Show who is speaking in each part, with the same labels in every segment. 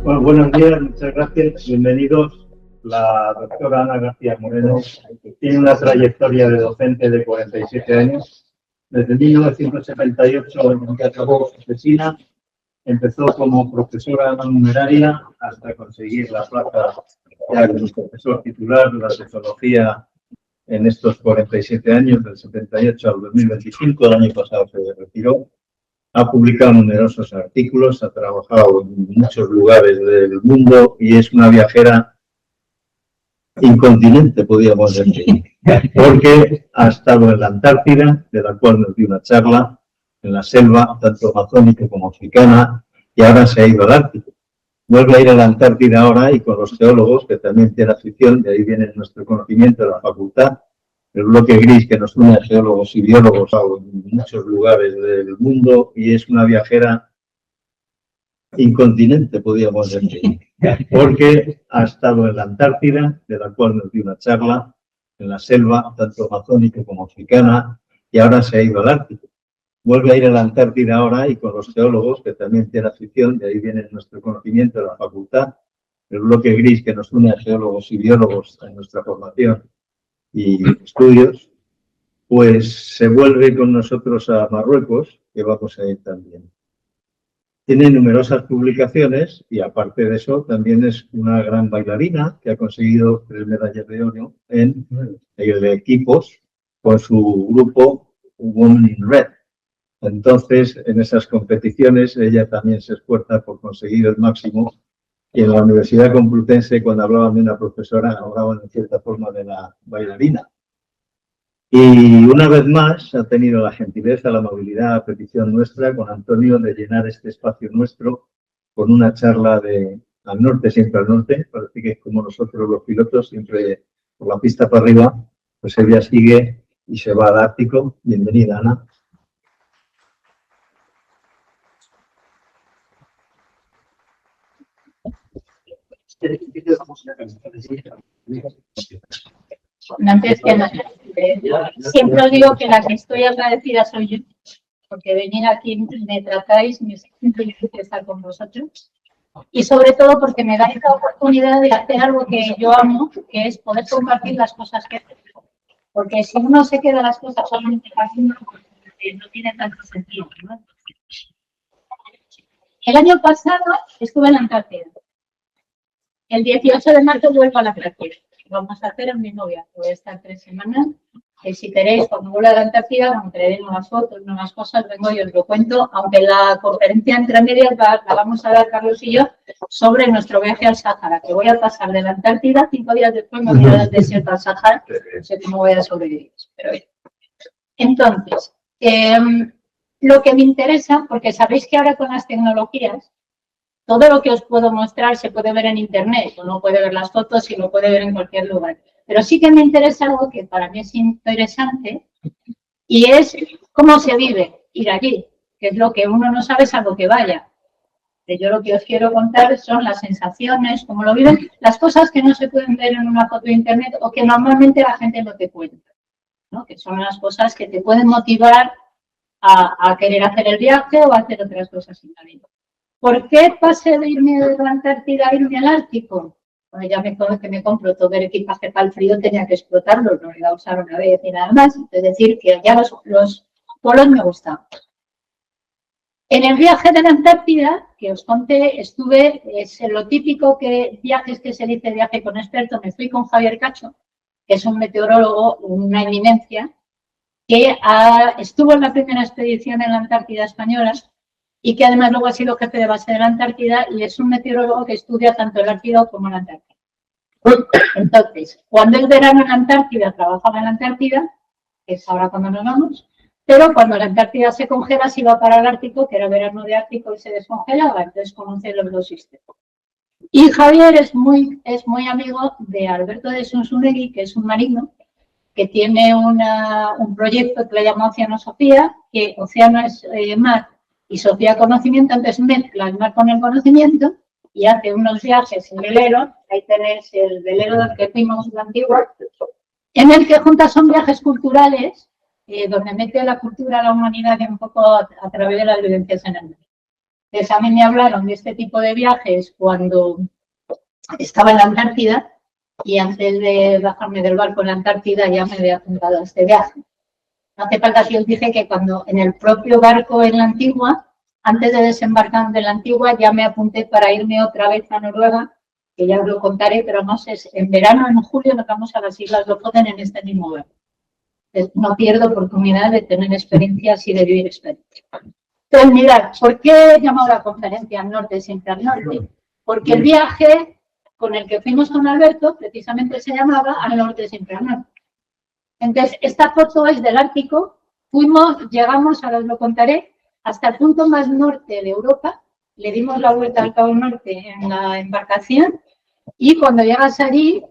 Speaker 1: Bueno, buenos días, muchas gracias. Bienvenidos. La doctora Ana García Moreno tiene una trayectoria de docente de 47 años. Desde 1978, en que acabó oficina, empezó como profesora no numeraria hasta conseguir la plaza ya como profesor titular de la tecnología en estos 47 años, del 78 al 2025. El año pasado se retiró. Ha publicado numerosos artículos, ha trabajado en muchos lugares del mundo y es una viajera incontinente, podríamos decir, porque ha estado en la Antártida, de la cual nos dio una charla, en la selva, tanto amazónica como africana, y ahora se ha ido al Ártico. Vuelve a ir a la Antártida ahora y con los geólogos, que también tiene afición, de ahí viene nuestro conocimiento de la facultad, el bloque gris que nos une a geólogos y biólogos en muchos lugares del mundo, y es una viajera incontinente, podríamos decir, porque ha estado en la Antártida, de la cual nos dio una charla, en la selva, tanto amazónica como africana, y ahora se ha ido al Ártico. Vuelve a ir a la Antártida ahora y con los geólogos, que también tiene afición, de ahí viene nuestro conocimiento de la facultad, el bloque gris que nos une a geólogos y biólogos en nuestra formación y estudios, pues se vuelve con nosotros a Marruecos, que vamos a ir también. Tiene numerosas publicaciones y aparte de eso también es una gran bailarina que ha conseguido 3 medallas de oro en equipos con su grupo Women in Red. Entonces, en esas competiciones ella también se esfuerza por conseguir el máximo. Y en la Universidad Complutense, cuando hablaban de una profesora, hablaban en cierta forma de la bailarina. Y una vez más ha tenido la gentileza, la amabilidad, a petición nuestra, con Antonio, de llenar este espacio nuestro con una charla de al norte, siempre al norte. Parece que como nosotros los pilotos, siempre por la pista para arriba, pues ella sigue y se va al Ártico. Bienvenida, Ana.
Speaker 2: Antes que nada, siempre os digo que la que estoy agradecida soy yo, porque venir aquí me tratáis, me siento feliz de estar con vosotros y sobre todo porque me dais la oportunidad de hacer algo que yo amo, que es poder compartir las cosas que hago. Porque si uno se queda las cosas solamente haciendo, no tiene tanto sentido, ¿no? El año pasado estuve en la Antártida. El 18 de marzo vuelvo a la Antártida. Vamos a hacer el mismo viaje. Voy a estar 3 semanas. Y si queréis, cuando vuelva a la Antártida, cuando traeré nuevas fotos, nuevas cosas, vengo y os lo cuento. Aunque la conferencia entre medias la vamos a dar Carlos y yo sobre nuestro viaje al Sáhara, que voy a pasar de la Antártida, 5 días después me voy al desierto al Sáhara. No sé cómo voy a sobrevivir. Pero bien. Entonces, lo que me interesa, porque sabéis que ahora con las tecnologías, todo lo que os puedo mostrar se puede ver en internet, uno puede ver las fotos y lo puede ver en cualquier lugar. Pero sí que me interesa algo que para mí es interesante y es cómo se vive ir allí, que es lo que uno no sabe salvo que vaya. Yo lo que os quiero contar son las sensaciones, cómo lo viven, las cosas que no se pueden ver en una foto de internet o que normalmente la gente no te cuenta, ¿no? Que son las cosas que te pueden motivar a querer hacer el viaje o a hacer otras cosas en la vida. ¿Por qué pasé de irme de la Antártida a irme al Ártico? Bueno, ya me compro todo el equipaje para el frío, tenía que explotarlo, no lo iba a usar una vez y nada más. Es decir, que ya los polos me gustaban. En el viaje de la Antártida, que os conté, estuve, es lo típico que viajes que se dice viaje con experto, me fui con Javier Cacho, que es un meteorólogo, una eminencia, que estuvo en la primera expedición en la Antártida española, y que además luego ha sido jefe de base de la Antártida y es un meteorólogo que estudia tanto el Ártico como la Antártida. Entonces, cuando es verano en la Antártida, trabajaba en la Antártida, que es ahora cuando nos vamos, pero cuando la Antártida se congela, se iba para el Ártico, que era verano de Ártico y se descongelaba, entonces conoce los dos sistemas. Y Javier es muy amigo de Alberto de Sunsunegui, que es un marino, que tiene un proyecto que le llama Oceanosofía, que océano es mar, y Sofía conocimiento, entonces mezcla el mar con el conocimiento y hace unos viajes en velero, ahí tenéis el velero del que fuimos en la antigua, en el que juntas son viajes culturales, donde mete la cultura, la humanidad un poco a través de las vivencias en el mar. Entonces a mí me hablaron de este tipo de viajes cuando estaba en la Antártida y antes de bajarme del barco en la Antártida ya me había apuntado a este viaje. No hace falta que os dije que cuando en el propio barco en la Antigua, antes de desembarcar de la Antigua, ya me apunté para irme otra vez a Noruega, que ya os lo contaré, pero no sé, en verano, en julio, nos vamos a las Islas Lofoten en este mismo barco. No pierdo oportunidad de tener experiencias y de vivir experiencias. Entonces, mirad, ¿por qué he llamado la conferencia al norte siempre al norte? Porque el viaje con el que fuimos con Alberto, precisamente se llamaba Al norte siempre al norte. Entonces, esta foto es del Ártico. Llegamos, ahora os lo contaré, hasta el punto más norte de Europa. Le dimos la vuelta al Cabo Norte en la embarcación y cuando llegas allí,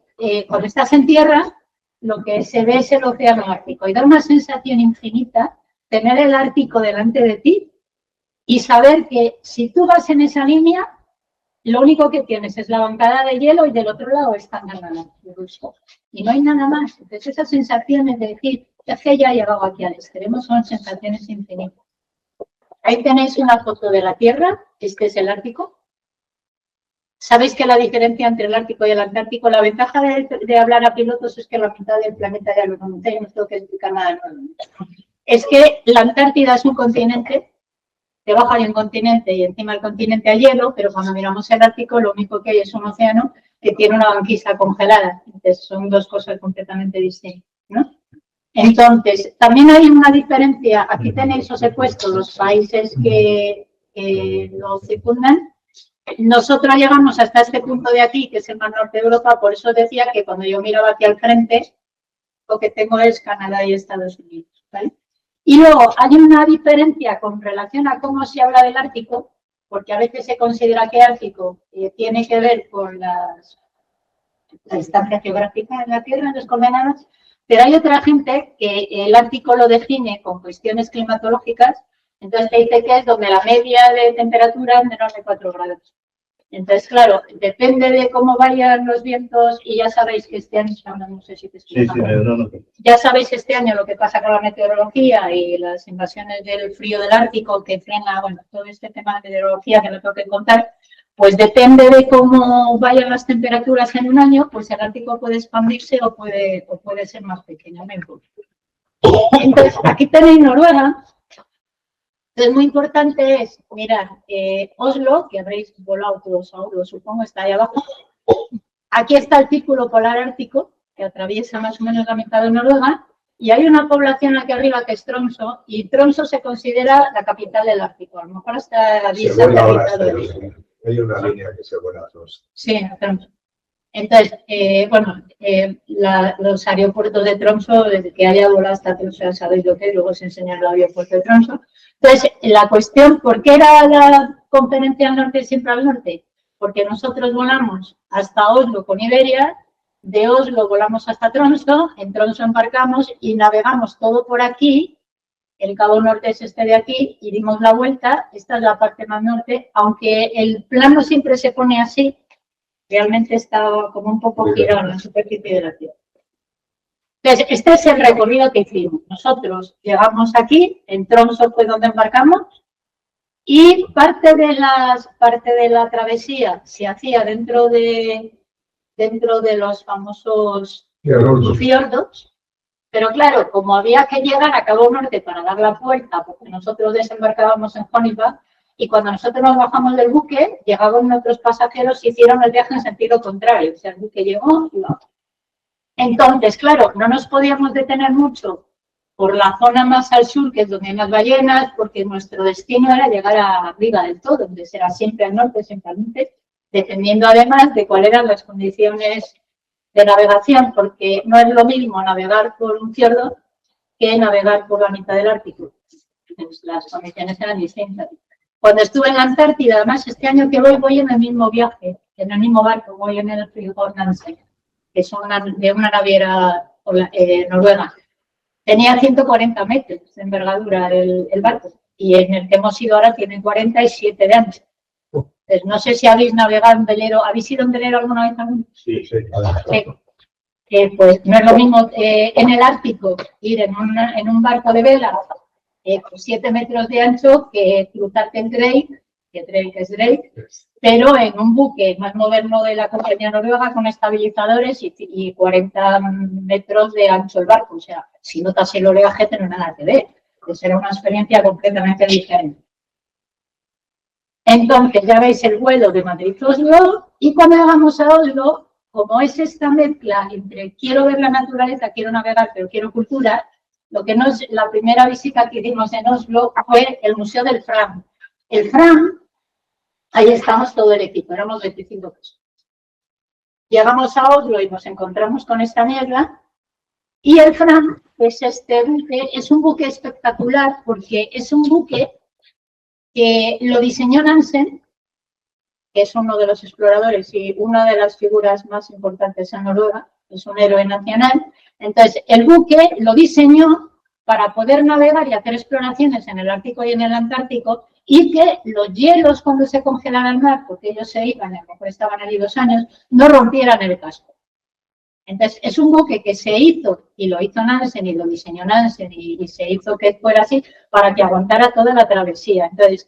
Speaker 2: cuando estás en tierra, lo que se ve es el océano Ártico. Y da una sensación infinita tener el Ártico delante de ti y saber que si tú vas en esa línea, lo único que tienes es la bancada de hielo y del otro lado está Canadá, Rusia. Y no hay nada más. Entonces, esas sensaciones de decir, que ya he llegado aquí al extremo, son sensaciones infinitas. Ahí tenéis una foto de la Tierra, este es el Ártico. Sabéis que la diferencia entre el Ártico y el Antártico, la ventaja de hablar a pilotos es que la mitad del planeta ya lo conocéis, no os tengo que explicar nada nuevo. Es que la Antártida es un continente, debajo hay un continente y encima del continente hay hielo, pero cuando miramos el Ártico lo único que hay es un océano que tiene una banquisa congelada. Entonces son dos cosas completamente distintas, ¿no? Entonces, también hay una diferencia, aquí tenéis, os he puesto los países que lo circundan. Nosotros llegamos hasta este punto de aquí, que es el más norte de Europa, por eso decía que cuando yo miraba aquí al frente, lo que tengo es Canadá y Estados Unidos, ¿vale? Y luego hay una diferencia con relación a cómo se habla del Ártico, porque a veces se considera que Ártico tiene que ver con la distancia geográfica en la Tierra, en las coordenadas, pero hay otra gente que el Ártico lo define con cuestiones climatológicas, entonces te dice que es donde la media de temperatura es menos de 4 grados. Entonces, claro, depende de cómo vayan los vientos y ya sabéis que este año, no sé si te explico. Ya sabéis este año lo que pasa con la meteorología y las invasiones del frío del Ártico que frena, bueno, todo este tema de meteorología que no tengo que contar, pues depende de cómo vayan las temperaturas en un año, pues el Ártico puede expandirse o puede ser más pequeño. Entonces, aquí tenéis Noruega. Entonces, muy importante es, mirad, Oslo, que habréis volado todos a Oslo, supongo, está ahí abajo. Aquí está el círculo polar ártico, que atraviesa más o menos la mitad de Noruega, y hay una población aquí arriba que es Tromsø, y Tromsø se considera la capital del Ártico. A lo mejor hasta avisa
Speaker 3: hay una línea que se vuela a Tromsø.
Speaker 2: Sí, a Tromsø. Entonces, los aeropuertos de Tromsø, desde que haya volado hasta Tromsø, ya sabéis lo que es, luego os enseñaré el aeropuerto de Tromsø. Entonces, la cuestión, ¿por qué era la conferencia al norte siempre al norte? Porque nosotros volamos hasta Oslo con Iberia, de Oslo volamos hasta Tromsø, en Tromsø embarcamos y navegamos todo por aquí, el Cabo Norte es este de aquí, y dimos la vuelta, esta es la parte más norte, aunque el plano siempre se pone así, realmente está como un poco girado en la superficie de la Tierra. Entonces, este es el recorrido que hicimos. Nosotros llegamos aquí, en Tromsø fue donde embarcamos, y parte de la travesía se hacía dentro de los famosos fiordos, pero claro, como había que llegar a Cabo Norte para dar la vuelta, porque nosotros desembarcábamos en Honeyback, y cuando nosotros nos bajamos del buque, llegaban otros pasajeros y hicieron el viaje en sentido contrario, o sea, el buque llegó y va. Entonces, claro, no nos podíamos detener mucho por la zona más al sur, que es donde hay más ballenas, porque nuestro destino era llegar arriba del todo, donde será siempre al norte, siempre al norte, dependiendo además de cuáles eran las condiciones de navegación, porque no es lo mismo navegar por un fiordo que navegar por la mitad del Ártico. Pues las condiciones eran distintas. Cuando estuve en la Antártida, además este año que voy en el mismo viaje, en el mismo barco, voy en el Frigor Nansen, que es de una naviera noruega. Tenía 140 metros de envergadura el barco, y en el que hemos ido ahora tiene 47 de ancho. Entonces, no sé si habéis navegado en velero. ¿Habéis ido en velero alguna vez también?
Speaker 3: Sí.
Speaker 2: Pues no es lo mismo en el Ártico ir en un barco de vela con 7 metros de ancho que cruzarte en Drake que Drake es Drake, pero en un buque más moderno de la compañía noruega con estabilizadores y 40 metros de ancho el barco. O sea, si notas el oleaje, no nada que ver. Será una experiencia completamente diferente. Entonces, ya veis el vuelo de Madrid a Oslo, y cuando llegamos a Oslo, como es esta mezcla entre quiero ver la naturaleza, quiero navegar, pero quiero cultura, lo que nos, la primera visita que hicimos en Oslo fue el Museo del Fram. El Fram, ahí estamos todo el equipo, éramos 25 personas. Llegamos a Oslo y nos encontramos con esta niebla, y el Fram es este buque, es un buque espectacular porque es un buque que lo diseñó Nansen, que es uno de los exploradores y una de las figuras más importantes en Noruega, es un héroe nacional. Entonces, el buque lo diseñó para poder navegar y hacer exploraciones en el Ártico y en el Antártico, y que los hielos, cuando se congelan al mar, porque ellos se iban, a lo mejor estaban allí 2 años, no rompieran el casco. Entonces, es un buque que se hizo, y lo hizo Nansen, y lo diseñó Nansen, y se hizo que fuera así, para que aguantara toda la travesía. Entonces,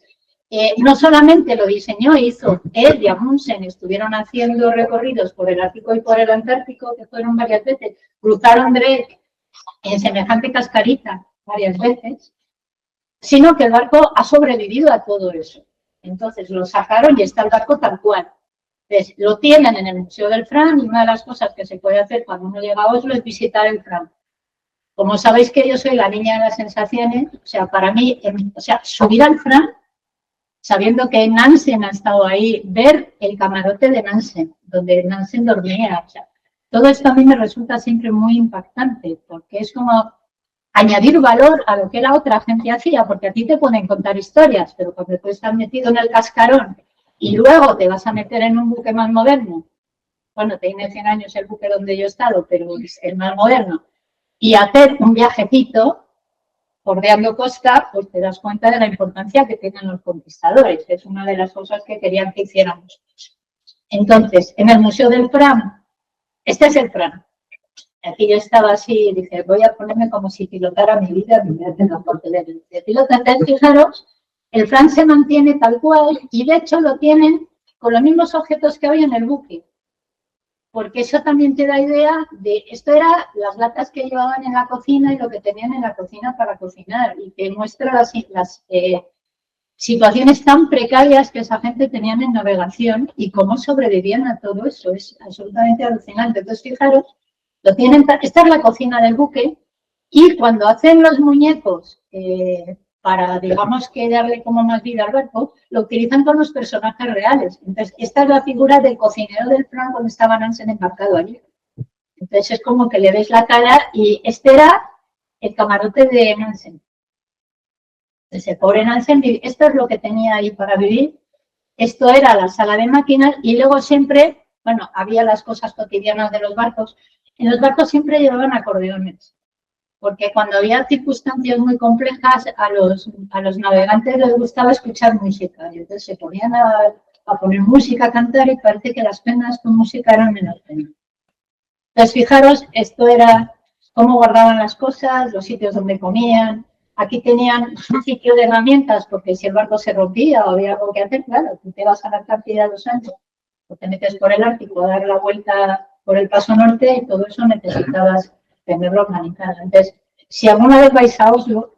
Speaker 2: no solamente lo diseñó, hizo él y Amundsen, estuvieron haciendo recorridos por el Ártico y por el Antártico, que fueron varias veces, cruzaron Drake en semejante cascarita varias veces, sino que el barco ha sobrevivido a todo eso. Entonces, lo sacaron y está el barco tal cual. Entonces, lo tienen en el Museo del Fram, y una de las cosas que se puede hacer cuando uno llega a Oslo es visitar el Fram. Como sabéis que yo soy la niña de las sensaciones, o sea, para mí, o sea, subir al Fram, sabiendo que Nansen ha estado ahí, ver el camarote de Nansen, donde Nansen dormía, o sea, todo esto a mí me resulta siempre muy impactante, porque es como añadir valor a lo que la otra gente hacía, porque a ti te pueden contar historias, pero cuando tú estás metido en el cascarón y luego te vas a meter en un buque más moderno, bueno, tiene 100 años el buque donde yo he estado, pero es el más moderno, y hacer un viajecito bordeando costa, pues te das cuenta de la importancia que tienen los conquistadores. Es una de las cosas que querían que hiciéramos. Entonces, en el Museo del Fram, este es el Fram. Aquí yo estaba así y dije, voy a ponerme como si pilotara mi vida, porque de piloto. Entonces, fijaros, el Fram se mantiene tal cual, y de hecho lo tienen con los mismos objetos que había en el buque. Porque eso también te da idea de, esto era las latas que llevaban en la cocina y lo que tenían en la cocina para cocinar, y que muestra las situaciones tan precarias que esa gente tenía en navegación y cómo sobrevivían a todo eso. Es absolutamente alucinante. Entonces, fijaros, lo tienen, esta es la cocina del buque, y cuando hacen los muñecos para, digamos, que darle como más vida al barco, lo utilizan con los personajes reales. Entonces, esta es la figura del cocinero del Fram cuando estaba Nansen embarcado allí. Entonces, es como que le ves la cara, y este era el camarote de Nansen. Ese pobre Nansen, esto es lo que tenía ahí para vivir. Esto era la sala de máquinas, y luego siempre, bueno, había las cosas cotidianas de los barcos. En los barcos siempre llevaban acordeones, porque cuando había circunstancias muy complejas, a los navegantes les gustaba escuchar música, y entonces se ponían a poner música, a cantar, y parece que las penas con música eran menos penas. Entonces, fijaros, esto era cómo guardaban las cosas, los sitios donde comían. Aquí tenían un sitio de herramientas, porque si el barco se rompía o había algo que hacer, claro, tú te vas a la Antártida 2 años, o te metes por el Ártico a dar la vuelta por el paso norte, y todo eso necesitabas tenerlo organizado. Entonces, si alguna vez vais a Oslo,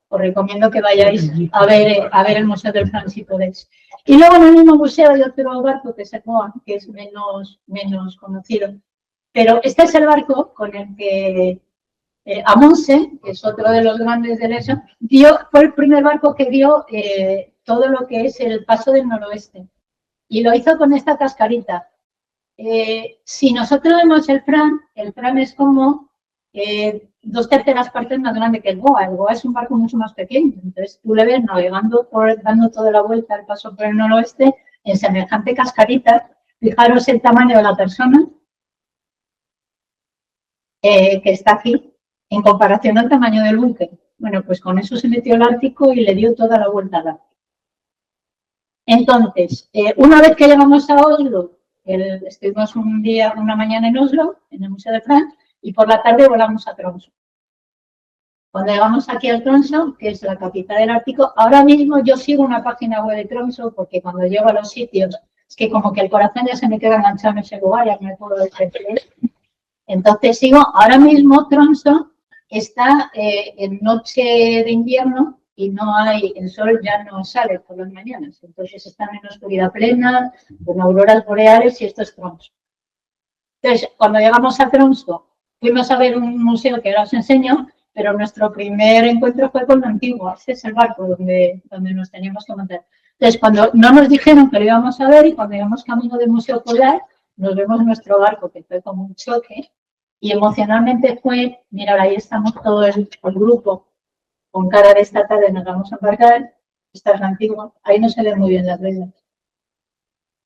Speaker 2: os recomiendo que vayáis a ver el Museo del Fram si podéis. Y luego en el mismo museo hay otro barco que es el Moa, que es menos conocido. Pero este es el barco con el que Amundsen, que es otro de los grandes de eso, fue el primer barco que dio todo lo que es el paso del noroeste. Y lo hizo con esta cascarita. Si nosotros vemos el Fram es como 2/3 partes más grande que el Goa. El Goa es un barco mucho más pequeño. Entonces tú le ves navegando, dando toda la vuelta al paso por el noroeste en semejante cascarita. Fijaros el tamaño de la persona que está aquí en comparación al tamaño del buque. Bueno, pues con eso se metió al Ártico y le dio toda la vuelta al Ártico. Entonces, una vez que llegamos a Oslo, estuvimos una mañana en Oslo, en el Museo de Fram, y por la tarde volamos a Tromsø. Cuando llegamos aquí al Tromsø, que es la capital del Ártico, ahora mismo yo sigo una página web de Tromsø porque cuando llego a los sitios, es que como que el corazón ya se me queda enganchado en ese lugar, ya me puedo desprender. Entonces sigo, ahora mismo Tromsø está en noche de invierno y no hay, el sol ya no sale por las mañanas, entonces están en oscuridad plena, con auroras boreales y esto es Tromsø. Entonces, cuando llegamos a Tromsø, fuimos a ver un museo que ahora os enseño, pero nuestro primer encuentro fue con lo antiguo, ese es el barco donde nos teníamos que montar. Entonces, cuando no nos dijeron que lo íbamos a ver y cuando íbamos camino del Museo Polar, nos vemos nuestro barco, que fue como un choque, y emocionalmente fue, mira, ahí estamos todo el grupo, con cara de esta tarde nos vamos a embarcar, esta es la antigua, ahí no se ven muy bien las reglas.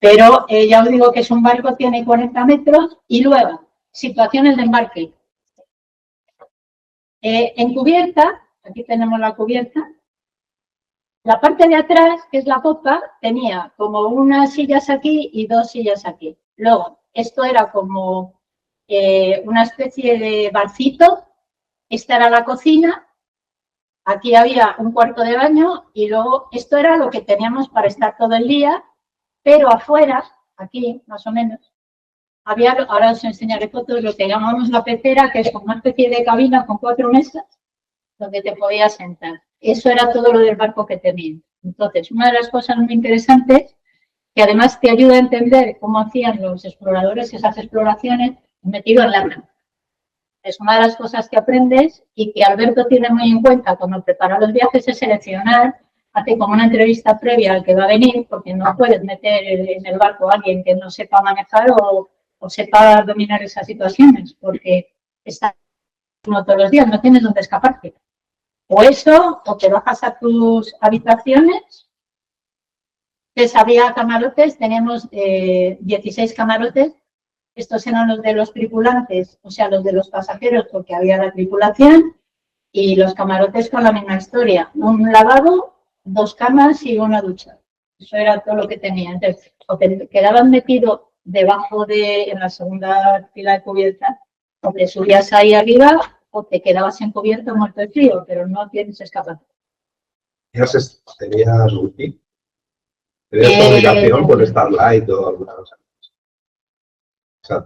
Speaker 2: Pero ya os digo que es un barco, tiene 40 metros, y luego, situaciones de embarque. En cubierta, aquí tenemos la cubierta, la parte de atrás, que es la popa, tenía como unas sillas aquí y 2 sillas aquí. Luego, esto era como una especie de barcito, esta era la cocina, aquí había un cuarto de baño y luego esto era lo que teníamos para estar todo el día, pero afuera, aquí más o menos, había, ahora os enseñaré fotos, lo que llamamos la pecera, que es como una especie de cabina con 4 mesas, donde te podías sentar. Eso era todo lo del barco que tenía. Entonces, una de las cosas muy interesantes, que además te ayuda a entender cómo hacían los exploradores esas exploraciones, metido en la mar. Es una de las cosas que aprendes y que Alberto tiene muy en cuenta cuando prepara los viajes, es seleccionar, hace como una entrevista previa al que va a venir, porque no puedes meter en el barco a alguien que no sepa manejar o sepa dominar esas situaciones, porque está uno todos los días, no tienes dónde escaparte. O eso, o te bajas a tus habitaciones. Entonces había camarotes, tenemos 16 camarotes. Estos eran los de los tripulantes, o sea, los de los pasajeros, porque había la tripulación, y los camarotes con la misma historia. Un lavabo, 2 camas y una ducha. Eso era todo lo que tenía. Entonces, o te quedaban metido debajo en la segunda fila de cubierta, o te subías ahí arriba, o te quedabas encubierto muerto de frío, pero no tienes escapatoria.
Speaker 3: ¿Tenías wifi? ¿Tenías comunicación por Starlight o alguna cosa?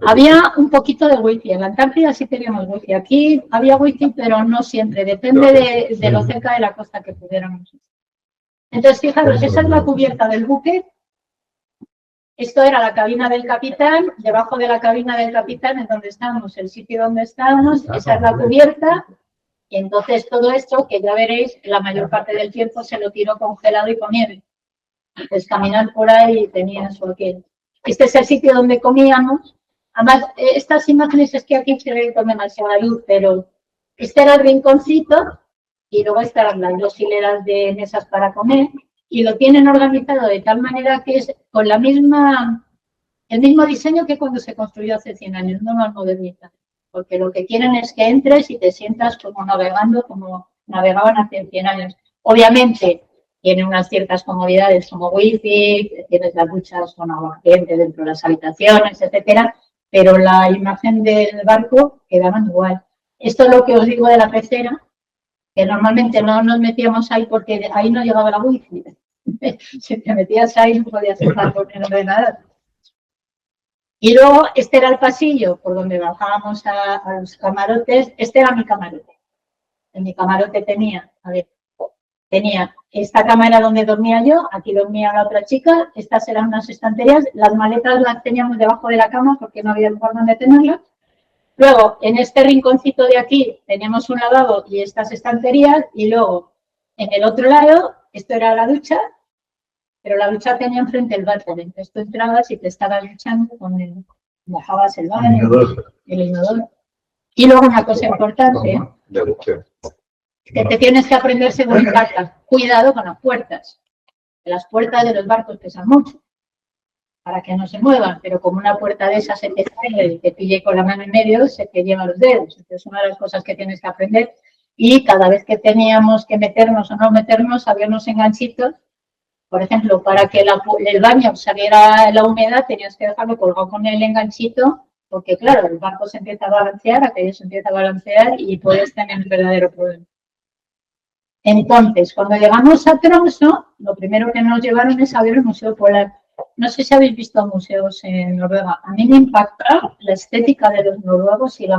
Speaker 2: Había un poquito de wifi. En la Antártida sí teníamos wifi. Aquí había wifi, pero no siempre. Depende de lo cerca de la costa que pudiéramos. Entonces, fijaros, esa es la cubierta del buque. Esto era la cabina del capitán. Debajo de la cabina del capitán es donde estábamos, el sitio donde estábamos. Esa es la cubierta. Y entonces todo esto, que ya veréis, la mayor parte del tiempo se lo tiró congelado y con nieve. Entonces, caminar por ahí tenía su aquel. Este es el sitio donde comíamos. Además, estas imágenes es que aquí se ve con demasiada luz, pero este era el rinconcito y luego estaban las 2 hileras de mesas para comer y lo tienen organizado de tal manera que es con el mismo diseño que cuando se construyó hace 100 años, no lo modernizan, porque lo que quieren es que entres y te sientas como navegando, como navegaban hace 100 años. Obviamente, tiene unas ciertas comodidades como wifi, tienes las duchas con agua caliente dentro de las habitaciones, etcétera, pero la imagen del barco quedaban igual. Esto es lo que os digo de la pecera, que normalmente no nos metíamos ahí porque ahí no llegaba la wifi. Si te metías ahí no podías estar con el ordenador. Y luego este era el pasillo por donde bajábamos a los camarotes. Este era mi camarote. En mi camarote tenía esta cámara donde dormía yo, aquí dormía la otra chica, estas eran unas estanterías, las maletas las teníamos debajo de la cama porque no había lugar donde tenerlas. Luego, en este rinconcito de aquí teníamos un lavabo y estas estanterías, y luego en el otro lado, esto era la ducha, pero la ducha tenía enfrente el váter, entonces tú entrabas y te estabas duchando bajabas el baño, el inodoro. Y luego una cosa importante, que te tienes que aprender según cartas. Cuidado con las puertas. Las puertas de los barcos pesan mucho para que no se muevan, pero como una puerta de esas se te cae y te pille con la mano en medio, se te lleva los dedos. Entonces, una de las cosas que tienes que aprender. Y cada vez que teníamos que meternos o no meternos, había unos enganchitos. Por ejemplo, para que el baño saliera la humedad, tenías que dejarlo colgado con el enganchito, porque claro, el barco se empieza a balancear, aquello se empieza a balancear y puedes tener un verdadero problema. Entonces, cuando llegamos a Tromsø, lo primero que nos llevaron es a ver el Museo Polar. No sé si habéis visto museos en Noruega. A mí me impacta la estética de los noruegos y la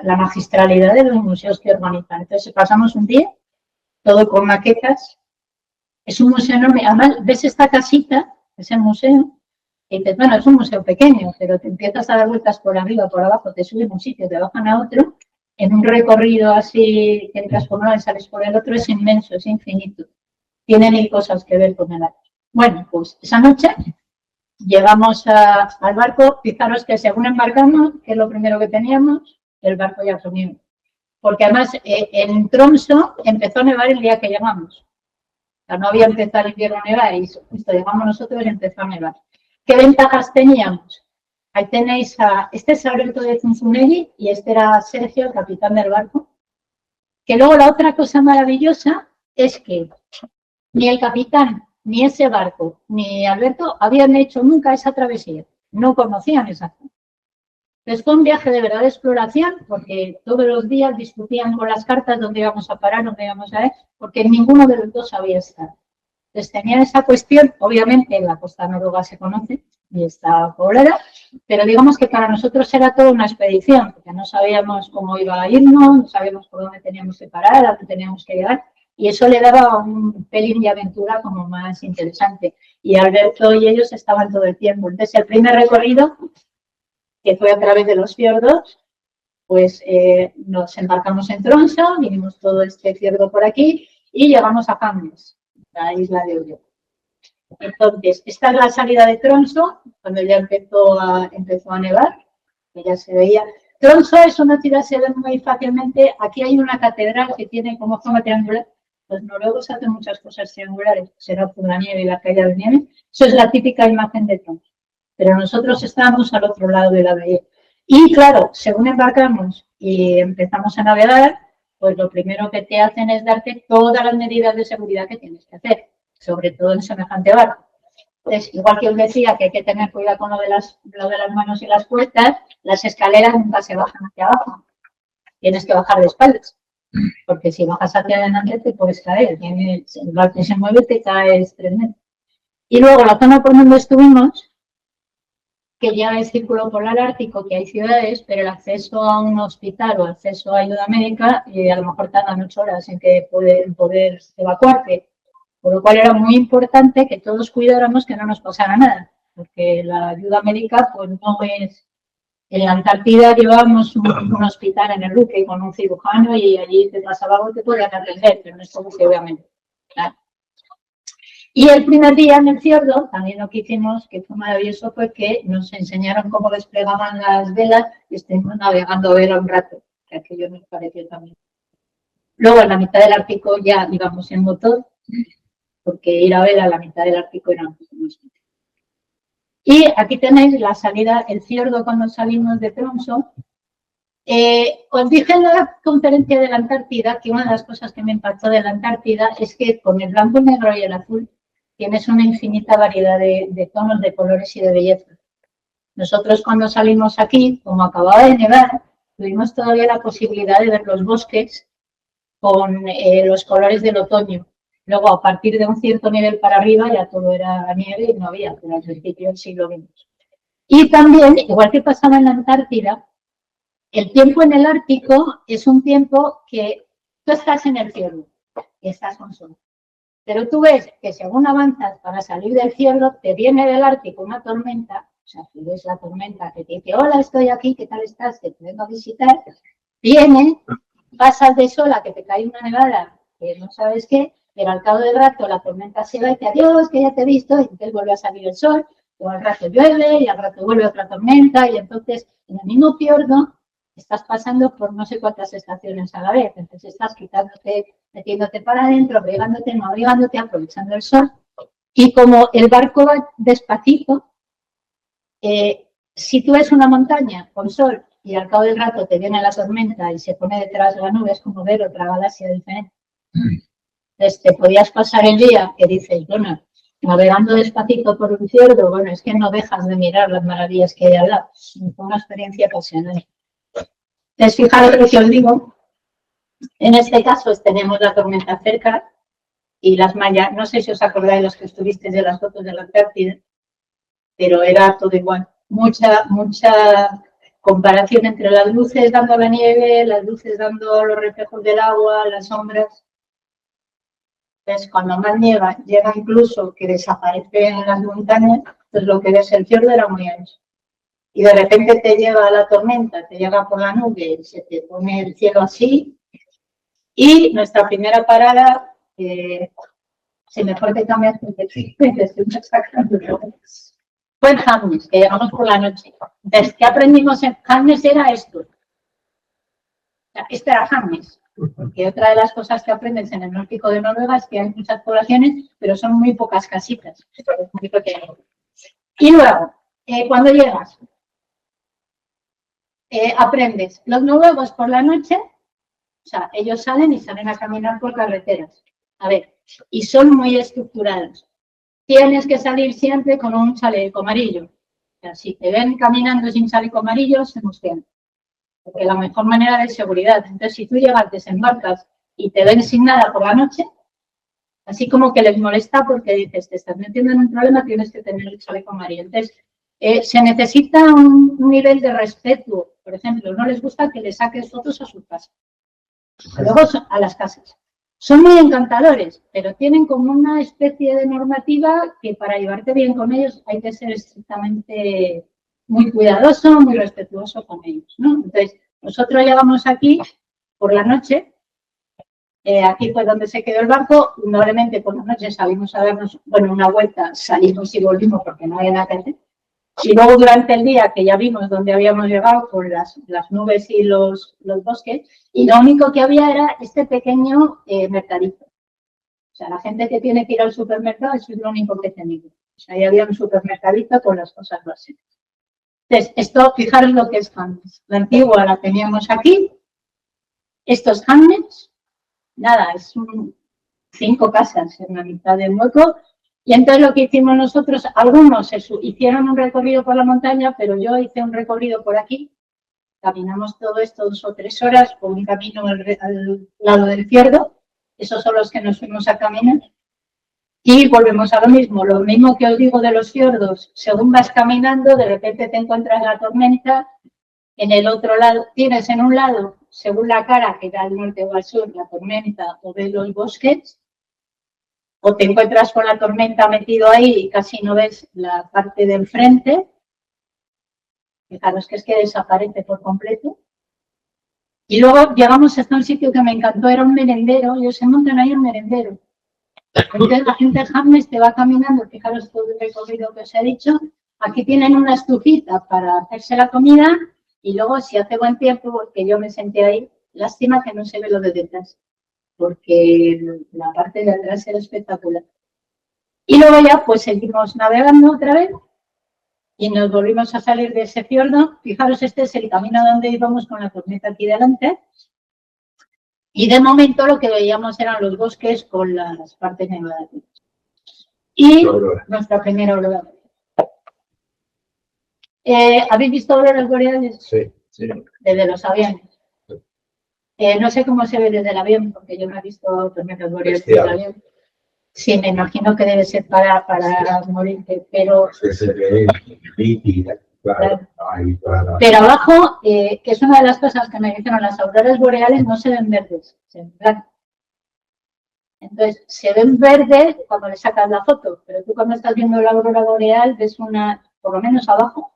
Speaker 2: magistralidad de los museos que organizan. Entonces, pasamos un día, todo con maquetas. Es un museo enorme. Además, ves esta casita, es el museo, y dices, bueno, es un museo pequeño, pero te empiezas a dar vueltas por arriba, por abajo, te suben a un sitio, te bajan a otro, en un recorrido así que entras por uno y sales por el otro, es inmenso, es infinito. Tiene mil cosas que ver con el arte. Bueno, pues esa noche llegamos al barco, fijaros que según embarcamos, que es lo primero que teníamos, el barco ya sumió. Porque además en Tromsø empezó a nevar el día que llegamos. O sea, no había empezado el invierno a nevar y justo llegamos nosotros y empezó a nevar. ¿Qué ventajas teníamos? Ahí tenéis este es Alberto de Zunzunegui y este era Sergio, el capitán del barco. Que luego la otra cosa maravillosa es que ni el capitán, ni ese barco, ni Alberto habían hecho nunca esa travesía. No conocían esa zona. Entonces fue un viaje de verdad de exploración, porque todos los días discutían con las cartas dónde íbamos a parar, dónde íbamos a ir, porque ninguno de los dos sabía estar. Entonces tenían esa cuestión, obviamente la costa noruega se conoce y está poblada, pero digamos que para nosotros era toda una expedición, porque no sabíamos cómo iba a irnos, no sabíamos por dónde teníamos que parar, a dónde teníamos que llegar, y eso le daba un pelín de aventura como más interesante. Y Alberto y ellos estaban todo el tiempo. Entonces el primer recorrido, que fue a través de los fiordos, pues nos embarcamos en Tromsø, vinimos todo este fiordo por aquí y llegamos a Hamnes, la isla de Ullón. Entonces, esta es la salida de Tromsø, cuando ya empezó a nevar, que ya se veía. Tromsø es una ciudad, se ve muy fácilmente. Aquí hay una catedral que tiene como forma triangular. Los noruegos hacen muchas cosas triangulares, será por la nieve y la caída de nieve. Eso es la típica imagen de Tromsø. Pero nosotros estábamos al otro lado de la bahía. Y claro, según embarcamos y empezamos a navegar, pues lo primero que te hacen es darte todas las medidas de seguridad que tienes que hacer, sobre todo en semejante barco. Entonces, igual que os decía que hay que tener cuidado con lo de las manos y las puertas, las escaleras nunca se bajan hacia abajo. Tienes que bajar de espaldas, porque si bajas hacia adelante te puedes caer. El barco se mueve, te caes 3 metros. Y luego la zona por donde estuvimos, que ya es círculo polar ártico, que hay ciudades, pero el acceso a un hospital o acceso a ayuda médica, a lo mejor tardan 8 horas en que poder evacuarte. Por lo cual era muy importante que todos cuidáramos que no nos pasara nada, porque la ayuda médica pues no es... En la Antártida llevábamos un hospital en el buque con un cirujano y allí te pasaba algo que podían atender, pero no es como que obviamente. Claro. Y el primer día en el fiordo, también lo que hicimos, que fue maravilloso, fue que nos enseñaron cómo desplegaban las velas y estuvimos navegando a vela un rato, que aquello nos pareció también. Luego, en la mitad del Ártico ya íbamos en motor, porque ir a vela a la mitad del Ártico era un poco más difícil. Y aquí tenéis la salida, el fiordo cuando salimos de Tromsø. Os dije en la conferencia de la Antártida que una de las cosas que me impactó de la Antártida es que con el blanco, el negro y el azul tienes una infinita variedad de tonos, de colores y de belleza. Nosotros cuando salimos aquí, como acababa de nevar, tuvimos todavía la posibilidad de ver los bosques con los colores del otoño. Luego, a partir de un cierto nivel para arriba, ya todo era nieve y no había, pero al principio sí lo vimos. Y también, igual que pasaba en la Antártida, el tiempo en el Ártico es un tiempo que tú estás en el fiordo y estás con sol. Pero tú ves que según avanzas para salir del fiordo, te viene del Ártico una tormenta, o sea, si ves la tormenta que te dice, hola, estoy aquí, ¿qué tal estás? Te vengo a visitar. Viene, pasas de sol a que te cae una nevada, que no sabes qué, pero al cabo del rato la tormenta se va y te adiós, que ya te he visto, y entonces vuelve a salir el sol, o al rato llueve, y al rato vuelve otra tormenta, y entonces en el mismo fiordo estás pasando por no sé cuántas estaciones a la vez, entonces estás quitándote, metiéndote para adentro, abrigándote, no abrigándote, aprovechando el sol, y como el barco va despacito, si tú ves una montaña con sol y al cabo del rato te viene la tormenta y se pone detrás de la nube, es como ver otra galaxia diferente. Entonces te podías pasar el día que dices, bueno, navegando despacito por un fiordo, bueno, es que no dejas de mirar las maravillas que hay al lado. Fue una experiencia apasionante. Entonces, fijaros lo que os digo, En este caso tenemos la tormenta cerca y las mallas, no sé si os acordáis los que estuvisteis de las fotos de la Antártida, pero era todo igual. Mucha comparación entre las luces dando la nieve, las luces dando los reflejos del agua, las sombras. Entonces, cuando más nieva, llega incluso que desaparece en las montañas, pues lo que ves el fiordo era muy ancho. Y de repente te llega la tormenta, te llega por la nube, se te pone el cielo así. Y nuestra primera parada, si mejor te cambias, porque te estoy sacando. Fue en Hamnes, que llegamos por la noche. Entonces, ¿qué aprendimos en Hamnes? Era esto. O sea, esto era Hamnes. Porque otra de las cosas que aprendes en el nórdico de Noruega es que hay muchas poblaciones, pero son muy pocas casitas. Muy pequeño. Y luego, cuando llegas, aprendes. Los noruegos por la noche, o sea, ellos salen y salen a caminar por carreteras. A ver, y son muy estructurados. Tienes que salir siempre con un chaleco amarillo. O sea, si te ven caminando sin chaleco amarillo, se mosquean. Porque la mejor manera de seguridad. Entonces, si tú llegas, desembarcas y te ven sin nada por la noche, así como que les molesta porque dices, te estás metiendo en un problema, tienes que tener el chaleco amarillo. Entonces, se necesita un nivel de respeto. Por ejemplo, no les gusta que le saques fotos a su casa. Luego a las casas. Son muy encantadores, pero tienen como una especie de normativa que para llevarte bien con ellos hay que ser estrictamente muy cuidadoso, muy respetuoso con ellos, ¿no? Entonces, nosotros llegamos aquí por la noche, aquí fue donde se quedó el barco, probablemente por la noche salimos a darnos, bueno, una vuelta, salimos y volvimos porque no había nada que hacer. Y luego durante el día, que ya vimos dónde habíamos llegado con las nubes y los bosques, y lo único que había era este pequeño mercadito. O sea, la gente que tiene que ir al supermercado, eso es lo único que tenía. O sea, ahí había un supermercadito con las cosas básicas. Entonces, esto, fijaros lo que es Hamnes. La antigua la teníamos aquí. Estos Hamnes, nada, es 5 casas en la mitad del hueco. Y entonces lo que hicimos nosotros, algunos hicieron un recorrido por la montaña, pero yo hice un recorrido por aquí. Caminamos todo esto 2 o 3 horas por un camino al lado del fiordo. Esos son los que nos fuimos a caminar. Y volvemos a lo mismo que os digo de los fiordos. Según vas caminando, de repente te encuentras la tormenta. En el otro lado, tienes en un lado, según la cara, que da al norte o al sur, la tormenta o ves los bosques. O te encuentras con la tormenta metido ahí y casi no ves la parte del frente. Fijaros que es que desaparece por completo. Y luego llegamos hasta un sitio que me encantó, era un merendero, ellos se montan ahí un merendero. Entonces la gente de Hamnes te va caminando, fijaros todo el recorrido que os he dicho. Aquí tienen una estufita para hacerse la comida y luego si hace buen tiempo, porque yo me senté ahí, lástima que no se ve lo de detrás, porque la parte de atrás era espectacular. Y luego ya pues seguimos navegando otra vez y nos volvimos a salir de ese fiordo. Fijaros, este es el camino donde íbamos con la tormenta aquí delante. Y de momento lo que veíamos eran los bosques con las partes nevadas. Y nuestra primera aurora boreal. ¿Habéis visto auroras boreales?
Speaker 3: Sí, sí.
Speaker 2: Desde los aviones. No sé cómo se ve desde el avión, porque yo no he visto tormentas boreales desde el avión. Sí, me imagino que debe ser para morirte, pero... Claro. Pero abajo, que es una de las cosas que me dijeron, las auroras boreales no se ven verdes, se ven blancas. Entonces, se ven verdes cuando le sacas la foto, pero tú cuando estás viendo la aurora boreal ves una, por lo menos abajo,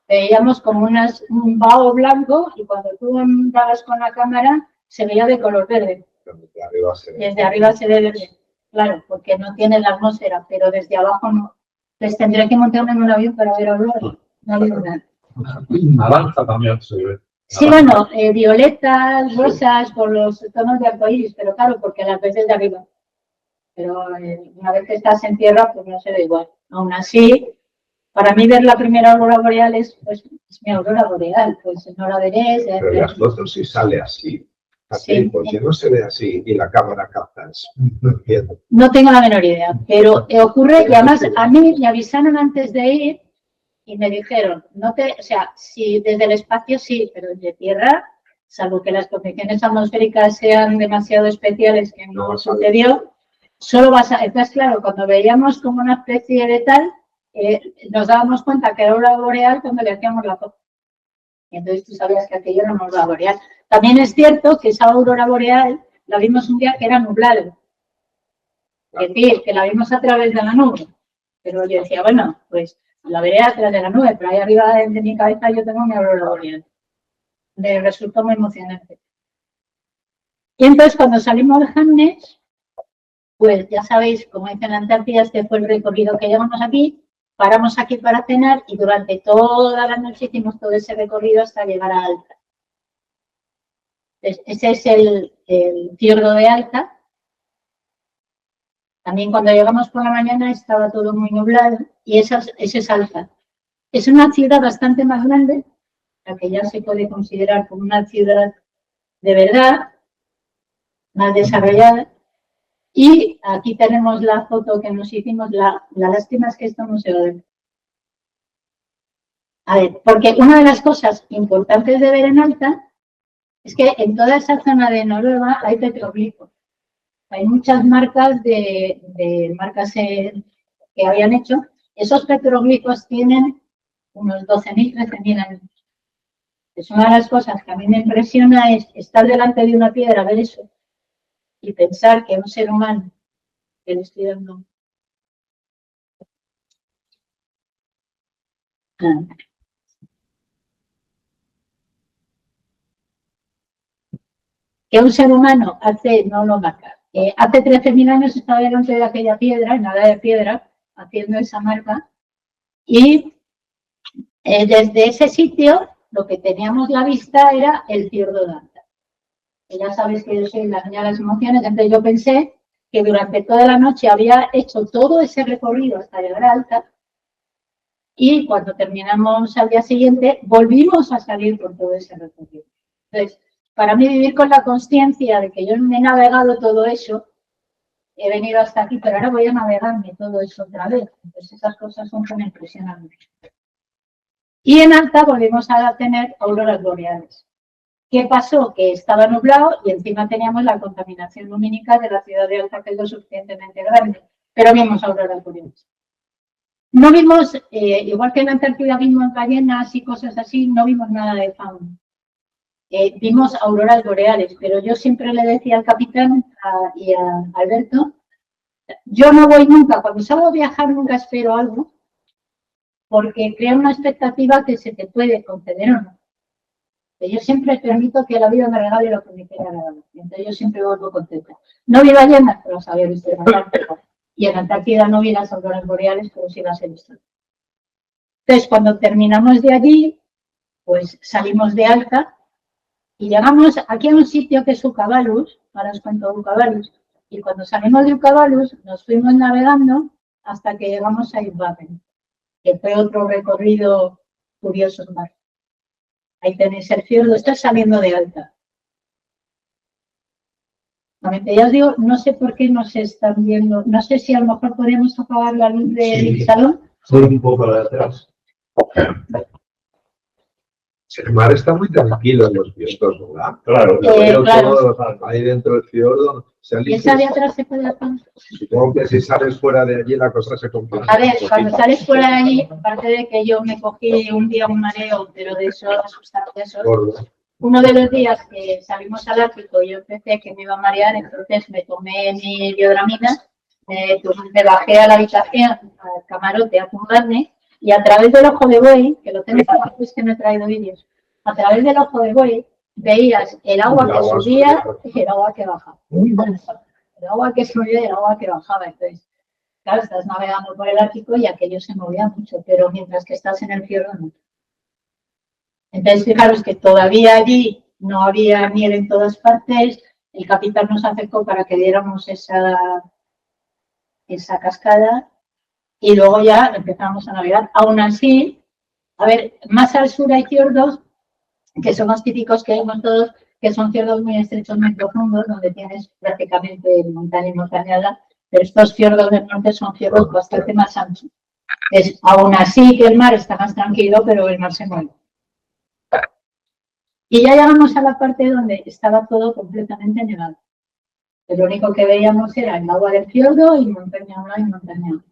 Speaker 2: veíamos como un vaho blanco y cuando tú dabas con la cámara se veía de color verde. Desde arriba se ve verde, claro, porque no tiene la atmósfera, pero desde abajo no. Les tendré que montarme en un avión para ver auroras. No digo nada.
Speaker 3: Naranja también se ve.
Speaker 2: Sí, bueno, violetas, rosas, por los tonos de arcoíris, pero claro, porque las ves desde arriba. Pero una vez que estás en tierra, pues no se ve igual. Aún así, para mí ver la primera aurora boreal es mi aurora boreal, pues no la veré.
Speaker 3: Pero las fotos sí sale así. Así, sí. Porque no se ve así y la cámara capta eso. No entiendo.
Speaker 2: No tengo la menor idea, pero ocurre y además a mí me avisaron antes de ir y me dijeron, o sea, si desde el espacio sí, pero desde tierra salvo que las condiciones atmosféricas sean demasiado especiales, que no sucedió, solo vas a... Entonces, claro, cuando veíamos como una especie de tal, nos dábamos cuenta que era aurora boreal cuando le hacíamos la foto. Y entonces tú sabías que aquello era una aurora boreal. También es cierto que esa aurora boreal la vimos un día que era nublado. Es decir, que la vimos a través de la nube. Pero yo decía, bueno, pues la veré a través de la nube, pero ahí arriba de mi cabeza yo tengo mi aurora boreal. Me resultó muy emocionante. Y entonces cuando salimos de Hamnes, pues ya sabéis, como dicen en la Antártida, este fue el recorrido que llevamos aquí, paramos aquí para cenar y durante toda la noche hicimos todo ese recorrido hasta llegar a Alta. Ese es el fiordo de Alta. También cuando llegamos por la mañana estaba todo muy nublado y ese es Alta. Es una ciudad bastante más grande, la que ya se puede considerar como una ciudad de verdad, más desarrollada. Y aquí tenemos la foto que nos hicimos. La lástima es que esto no se ve. A ver, porque una de las cosas importantes de ver en Alta es que en toda esa zona de Noruega hay petroglifos. Hay muchas marcas de marcas que habían hecho. Esos petroglifos tienen unos 12.000, 13.000 años. Es una de las cosas que a mí me impresiona es estar delante de una piedra, ver eso, y pensar que un ser humano que le estoy dando. Que un ser humano hace 13.000 años estaba delante de aquella piedra, en la edad de piedra, haciendo esa marca, y desde ese sitio lo que teníamos la vista era el fiordo de Alta. Y ya sabes que yo soy la niña de las emociones, entonces yo pensé que durante toda la noche había hecho todo ese recorrido hasta llegar a Alta, y cuando terminamos al día siguiente volvimos a salir por todo ese recorrido. Entonces, para mí vivir con la consciencia de que yo me he navegado todo eso, he venido hasta aquí, pero ahora voy a navegarme todo eso otra vez. Entonces esas cosas son que me impresionan mucho. Y en Alta volvimos a tener auroras boreales. ¿Qué pasó? Que estaba nublado y encima teníamos la contaminación lumínica de la ciudad de Alta, que es lo suficientemente grande, pero vimos auroras boreales. No vimos, igual que en la Antártida vimos ballenas y cosas así, no vimos nada de fauna. Vimos auroras boreales, pero yo siempre le decía al capitán y a Alberto, yo no voy nunca, cuando salgo a viajar nunca espero algo, porque crea una expectativa que se te puede conceder o no. Yo siempre permito que la vida me regale lo que me quiera regalar, entonces yo siempre vuelvo contenta. No vi ballenas, pero las había visto en Antártida, y en Antártida no vi las auroras boreales, pero sí las he visto. Entonces, cuando terminamos de allí, pues salimos de Alta, y llegamos aquí a un sitio que es Ucabalus, ahora os cuento Ucabalus, y cuando salimos de Ucabalus nos fuimos navegando hasta que llegamos a Isbapen, que fue otro recorrido curioso en mar. Ahí tenéis el fiordo, está saliendo de Alta. Ya os digo, no sé por qué no se están viendo, no sé si a lo mejor podemos apagar la luz del salón.
Speaker 1: Solo un poco la de atrás.
Speaker 3: El mar está muy tranquilo en los fiordos, ¿verdad?
Speaker 1: Claro,
Speaker 2: Claro.
Speaker 3: Ahí dentro del fiordo.
Speaker 2: ¿Y esa de atrás se puede apagar?
Speaker 3: Supongo que si sales fuera de allí la cosa se complica.
Speaker 2: A ver, cuando sales fuera de allí, aparte de que yo me cogí un día un mareo, pero de eso sustancioso, uno de los días que salimos al Ártico yo pensé que me iba a marear, entonces me tomé mi biodramina, me bajé a la habitación, al camarote a tumbarme, y a través del ojo de buey, que lo tengo abajo, es que no he traído vídeos, a través del ojo de buey veías el agua que subía y el agua que bajaba. El agua que subía y el agua que bajaba. Entonces, claro, estás navegando por el Ártico y aquello se movía mucho, pero mientras que estás en el fiordo no. Entonces, fijaros que todavía allí no había nieve en todas partes, el capitán nos acercó para que diéramos esa cascada y luego ya empezamos a navegar. Aún así, a ver, más al sur hay fiordos, que son los típicos que vemos todos, que son fiordos muy estrechos, muy profundos, donde tienes prácticamente montaña y montañada, pero estos fiordos del norte son fiordos bastante más anchos. Aún así que el mar está más tranquilo, pero el mar se mueve. Y ya llegamos a la parte donde estaba todo completamente nevado. Lo único que veíamos era el agua del fiordo y montaña una y montaña otra.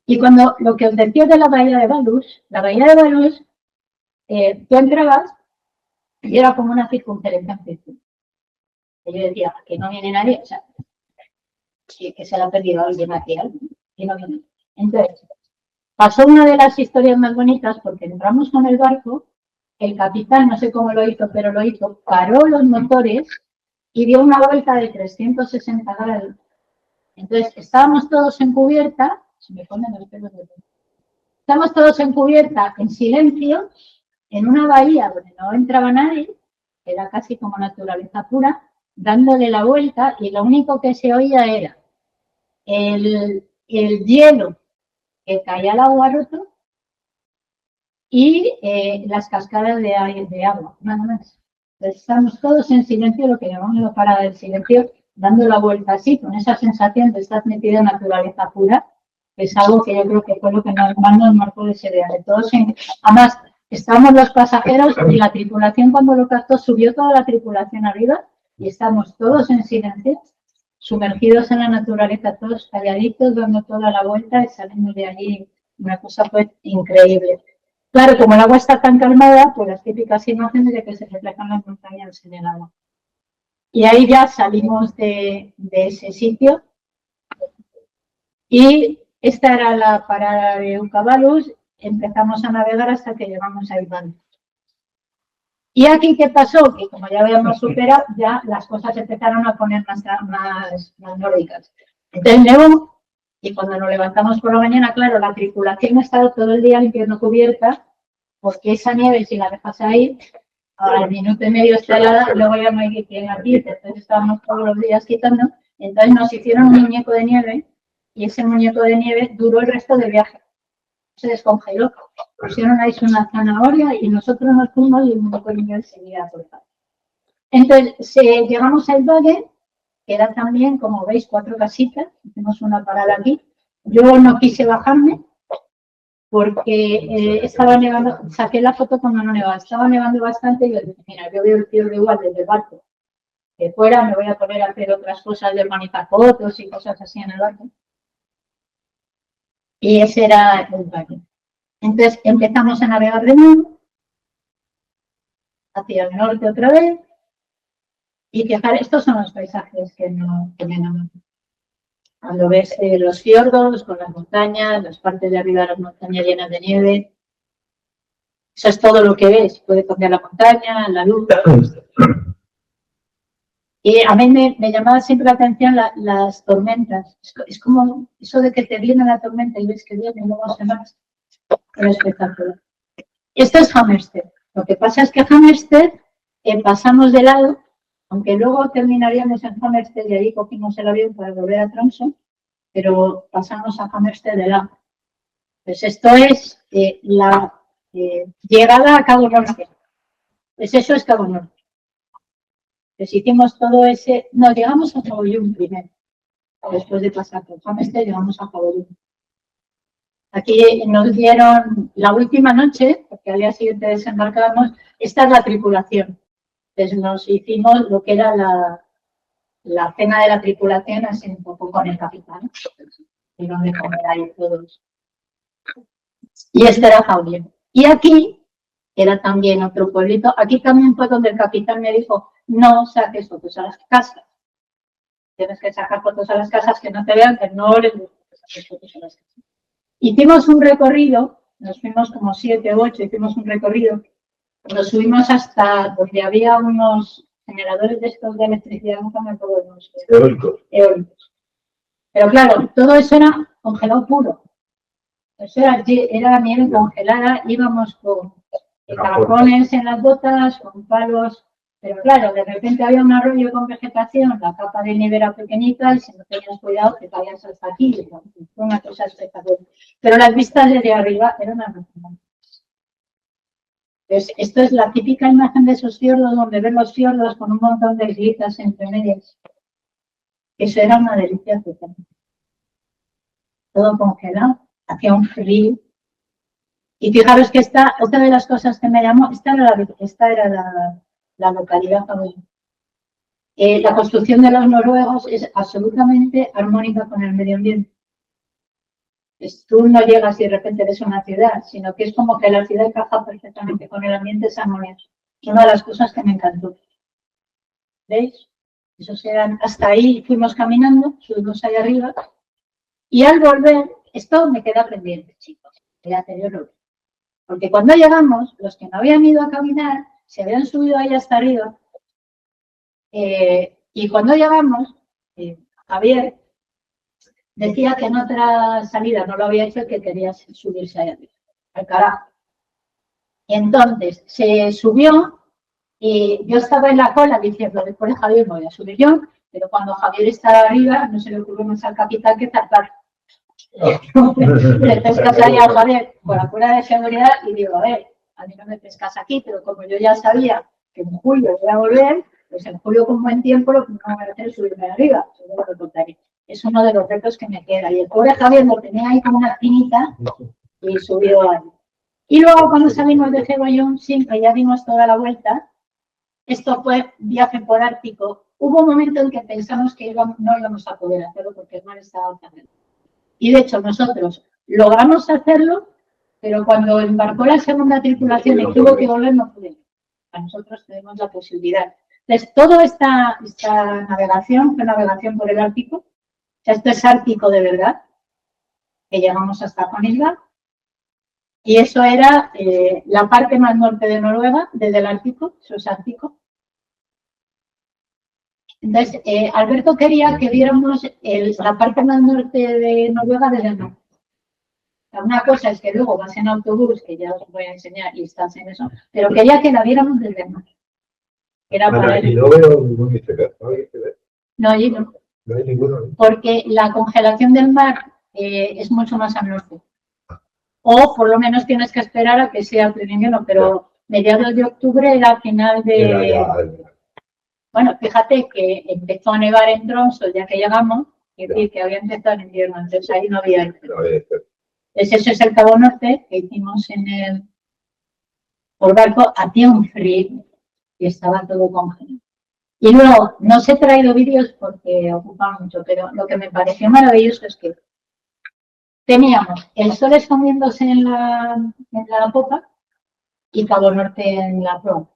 Speaker 2: Y cuando lo que os decía de la bahía de Balus, tú entrabas y era como una circunferencia. Y yo decía, que no viene nadie, o sea, que se la ha perdido alguien aquí, y no viene. Entonces, pasó una de las historias más bonitas porque entramos con el barco, el capitán, no sé cómo lo hizo, pero lo hizo, paró los motores y dio una vuelta de 360 grados. Entonces, estábamos todos en cubierta, se me ponen los pelos de todo. Estamos todos en cubierta, en silencio, en una bahía donde no entraba nadie, era casi como naturaleza pura, dándole la vuelta y lo único que se oía era el hielo que caía al agua roto y las cascadas de agua, nada más. Entonces, estamos todos en silencio, lo que llamamos la parada del silencio, dando la vuelta así, con esa sensación de estar metido en naturaleza pura, que es algo que yo creo que fue lo que más nos marcó de ese viaje. Además, estábamos los pasajeros y la tripulación cuando lo captó, subió toda la tripulación arriba y estamos todos en silencio, sumergidos en la naturaleza, todos calladitos, dando toda la vuelta y saliendo de allí. Una cosa fue increíble. Claro, como el agua está tan calmada, pues las típicas imágenes de que se reflejan las montañas en el agua. Y ahí ya salimos de ese sitio y esta era la parada de Ucabalus, empezamos a navegar hasta que llegamos a Iván. Y aquí, ¿qué pasó? Que como ya habíamos superado, ya las cosas empezaron a poner más nórdicas. Entonces nevó, y cuando nos levantamos por la mañana, claro, la tripulación ha estado todo el día limpiando cubierta, porque esa nieve, si la dejas ahí, al minuto y medio está helada, luego ya no hay quien aquí, entonces estábamos todos los días quitando. Entonces nos hicieron un muñeco de nieve, y ese muñeco de nieve duró el resto del viaje. Se descongeló. Pusieron ahí una zanahoria y nosotros nos fuimos y el muñeco de nieve seguía cortado. Entonces, llegamos al valle, que era también, como veis, 4 casitas. Hicimos una parada aquí. Yo no quise bajarme porque estaba nevando. Saqué la foto cuando no nevaba. Estaba nevando bastante y yo dije, mira, yo veo el fiordo igual desde el barco. De fuera me voy a poner a hacer otras cosas de organizar fotos y cosas así en el barco. Y ese era el valle. Entonces empezamos a navegar de nuevo hacia el norte otra vez. Y fijar, estos son los paisajes que me enamoran. Cuando ves los fiordos con las montañas, las partes de arriba de las montañas llenas de nieve. Eso es todo lo que ves. Puede cambiar la montaña, la luz. Y a mí me llamaba siempre la atención las tormentas. Es como eso de que te viene la tormenta y ves que viene y luego se marcha. Es espectacular. Esto es Hammerstead. Lo que pasa es que Hammerstead pasamos de lado, aunque luego terminaríamos en Hammerstead y ahí cogimos el avión para volver a Tromsø, pero pasamos a Hammerstead de lado. Pues esto es la llegada a Cabo Norte. Pues eso es Cabo Norte. Pues hicimos todo ese... No, llegamos a Cabo Llum primero. Después de pasar por Hammerstead, llegamos a Cabo Llum. Aquí nos dieron la última noche, porque al día siguiente desembarcábamos, esta es la tripulación. Entonces nos hicimos lo que era la cena de la tripulación, así un poco con el capitán. Y donde comer ahí todos. Y este era Jaulín. Y aquí era también otro pueblito. Aquí también fue donde el capitán me dijo, no saques fotos a las casas. Tienes que sacar fotos a las casas que no te vean, que no les gusta sacar fotos a las casas. Hicimos un recorrido, nos fuimos como 7 u 8, hicimos un recorrido. Nos subimos hasta donde había unos generadores de estos de electricidad, nunca me acuerdo de los eólicos. Pero claro, todo eso era congelado puro. Eso era nieve congelada, íbamos con tapones en las botas, con palos. Pero claro, de repente había un arroyo con vegetación, la capa de nieve era pequeñita y si no tenías cuidado te caías hasta aquí. Fue una cosa espectacular. Pero las vistas desde arriba eran alucinantes. Pues esto es la típica imagen de esos fiordos, donde ven los fiordos con un montón de islitas entre medias. Eso era una delicia total. Todo congelado, hacía un frío. Y fijaros que otra de las cosas que me llamó, esta era la localidad favorita. La construcción de los noruegos es absolutamente armónica con el medio ambiente. Tú no llegas y de repente ves una ciudad, sino que es como que la ciudad encaja perfectamente con el ambiente, es armonioso. Es una de las cosas que me encantó. ¿Veis? Hasta ahí fuimos caminando, subimos ahí arriba, y al volver, esto me queda pendiente, chicos, el anterior lo vi. Porque cuando llegamos, los que no habían ido a caminar, se habían subido ahí hasta arriba, y cuando llegamos, Javier decía que en otra salida no lo había hecho y que quería subirse ahí arriba, al carajo. Y entonces se subió y yo estaba en la cola diciendo, después de Javier me voy a subir yo, pero cuando Javier estaba arriba no se le ocurrió más al capitán que zarpar. Le pescas ahí a Javier por la fuera de seguridad y digo, a ver, a mí no me pescas aquí, pero como yo ya sabía que en julio voy a volver, pues en julio con buen tiempo lo que me voy a hacer es subirme arriba, seguro que lo contaré. Es uno de los retos que me queda. Y el pobre Javier lo tenía ahí como una espinita y subió ahí. Y luego cuando salimos de Cebollón, sí, que ya dimos toda la vuelta, esto fue viaje por Ártico. Hubo un momento en que pensamos que no íbamos a poder hacerlo porque el mar estaba tan grande. Y de hecho nosotros logramos hacerlo, pero cuando embarcó la segunda tripulación y tuvo que volver, no pudimos. A nosotros tenemos la posibilidad. Entonces, toda esta navegación fue navegación por el Ártico. O sea, esto es Ártico de verdad, que llegamos hasta Königsberg. Y eso era la parte más norte de Noruega, desde el Ártico, eso es Ártico. Entonces, Alberto quería que viéramos la parte más norte de Noruega desde el norte. Una cosa es que luego vas en autobús, que ya os voy a enseñar y estás en eso, pero quería que la viéramos desde el norte. Era para
Speaker 3: y no veo ningún iceberg, ¿no hay iceberg?
Speaker 2: No, allí no.
Speaker 3: No hay ninguno.
Speaker 2: Porque la congelación del mar es mucho más al norte. O por lo menos tienes que esperar a que sea pleno invierno, pero mediados de octubre era final de... Bueno, fíjate que empezó a nevar en Tromsø ya que llegamos, es decir, que había empezado el invierno, entonces ahí no había iceberg. Ese es el Cabo Norte que hicimos por barco, hacía un frío y estaba todo congelado. Y luego, no os he traído vídeos porque ocupan mucho, pero lo que me pareció maravilloso es que teníamos el sol escondiéndose en la popa y Cabo Norte en la proa.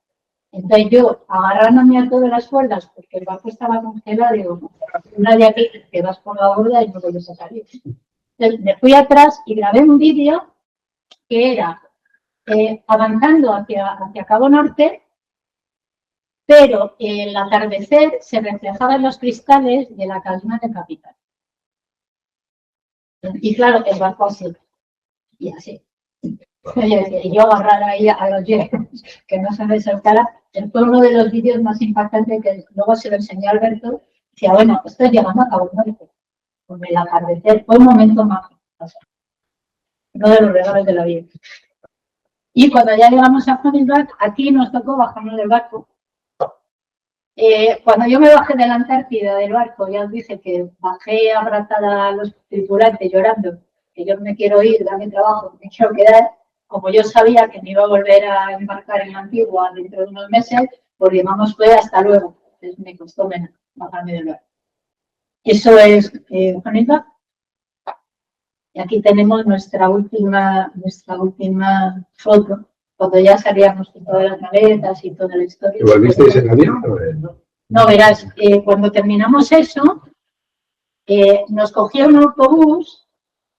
Speaker 2: Entonces yo, agarrándome a todas las cuerdas, porque el barco estaba congelado, digo, una de aquí te vas por la borda y no vuelves a salir. Entonces me fui atrás y grabé un vídeo que era avanzando hacia Cabo Norte, pero el atardecer se reflejaba en los cristales de la calma del capitán. Y claro, el barco así, y así. Y yo agarrar ahí a los hielos, que no se me soltara. Fue uno de los vídeos más impactantes que luego se lo enseñó a Alberto. Decía, bueno, esto es llegando a Cabo Norte. Con el atardecer fue un momento mágico. Uno de los regalos de la vida. Y cuando ya llegamos a Königsberg, aquí nos tocó bajarnos del barco. Cuando yo me bajé de la Antártida del barco, ya os dije que bajé abrazada a los tripulantes llorando, que yo no me quiero ir, dame trabajo, me quiero quedar. Como yo sabía que me iba a volver a embarcar en la Antigua dentro de unos meses, pues digamos fue hasta luego. Entonces me costó menos bajarme del barco. Eso es Königsberg. Y aquí tenemos nuestra última foto, cuando ya salíamos con todas las maletas y toda la historia.
Speaker 3: ¿Y volvisteis en avión?
Speaker 2: No, verás, cuando terminamos eso, nos cogió un autobús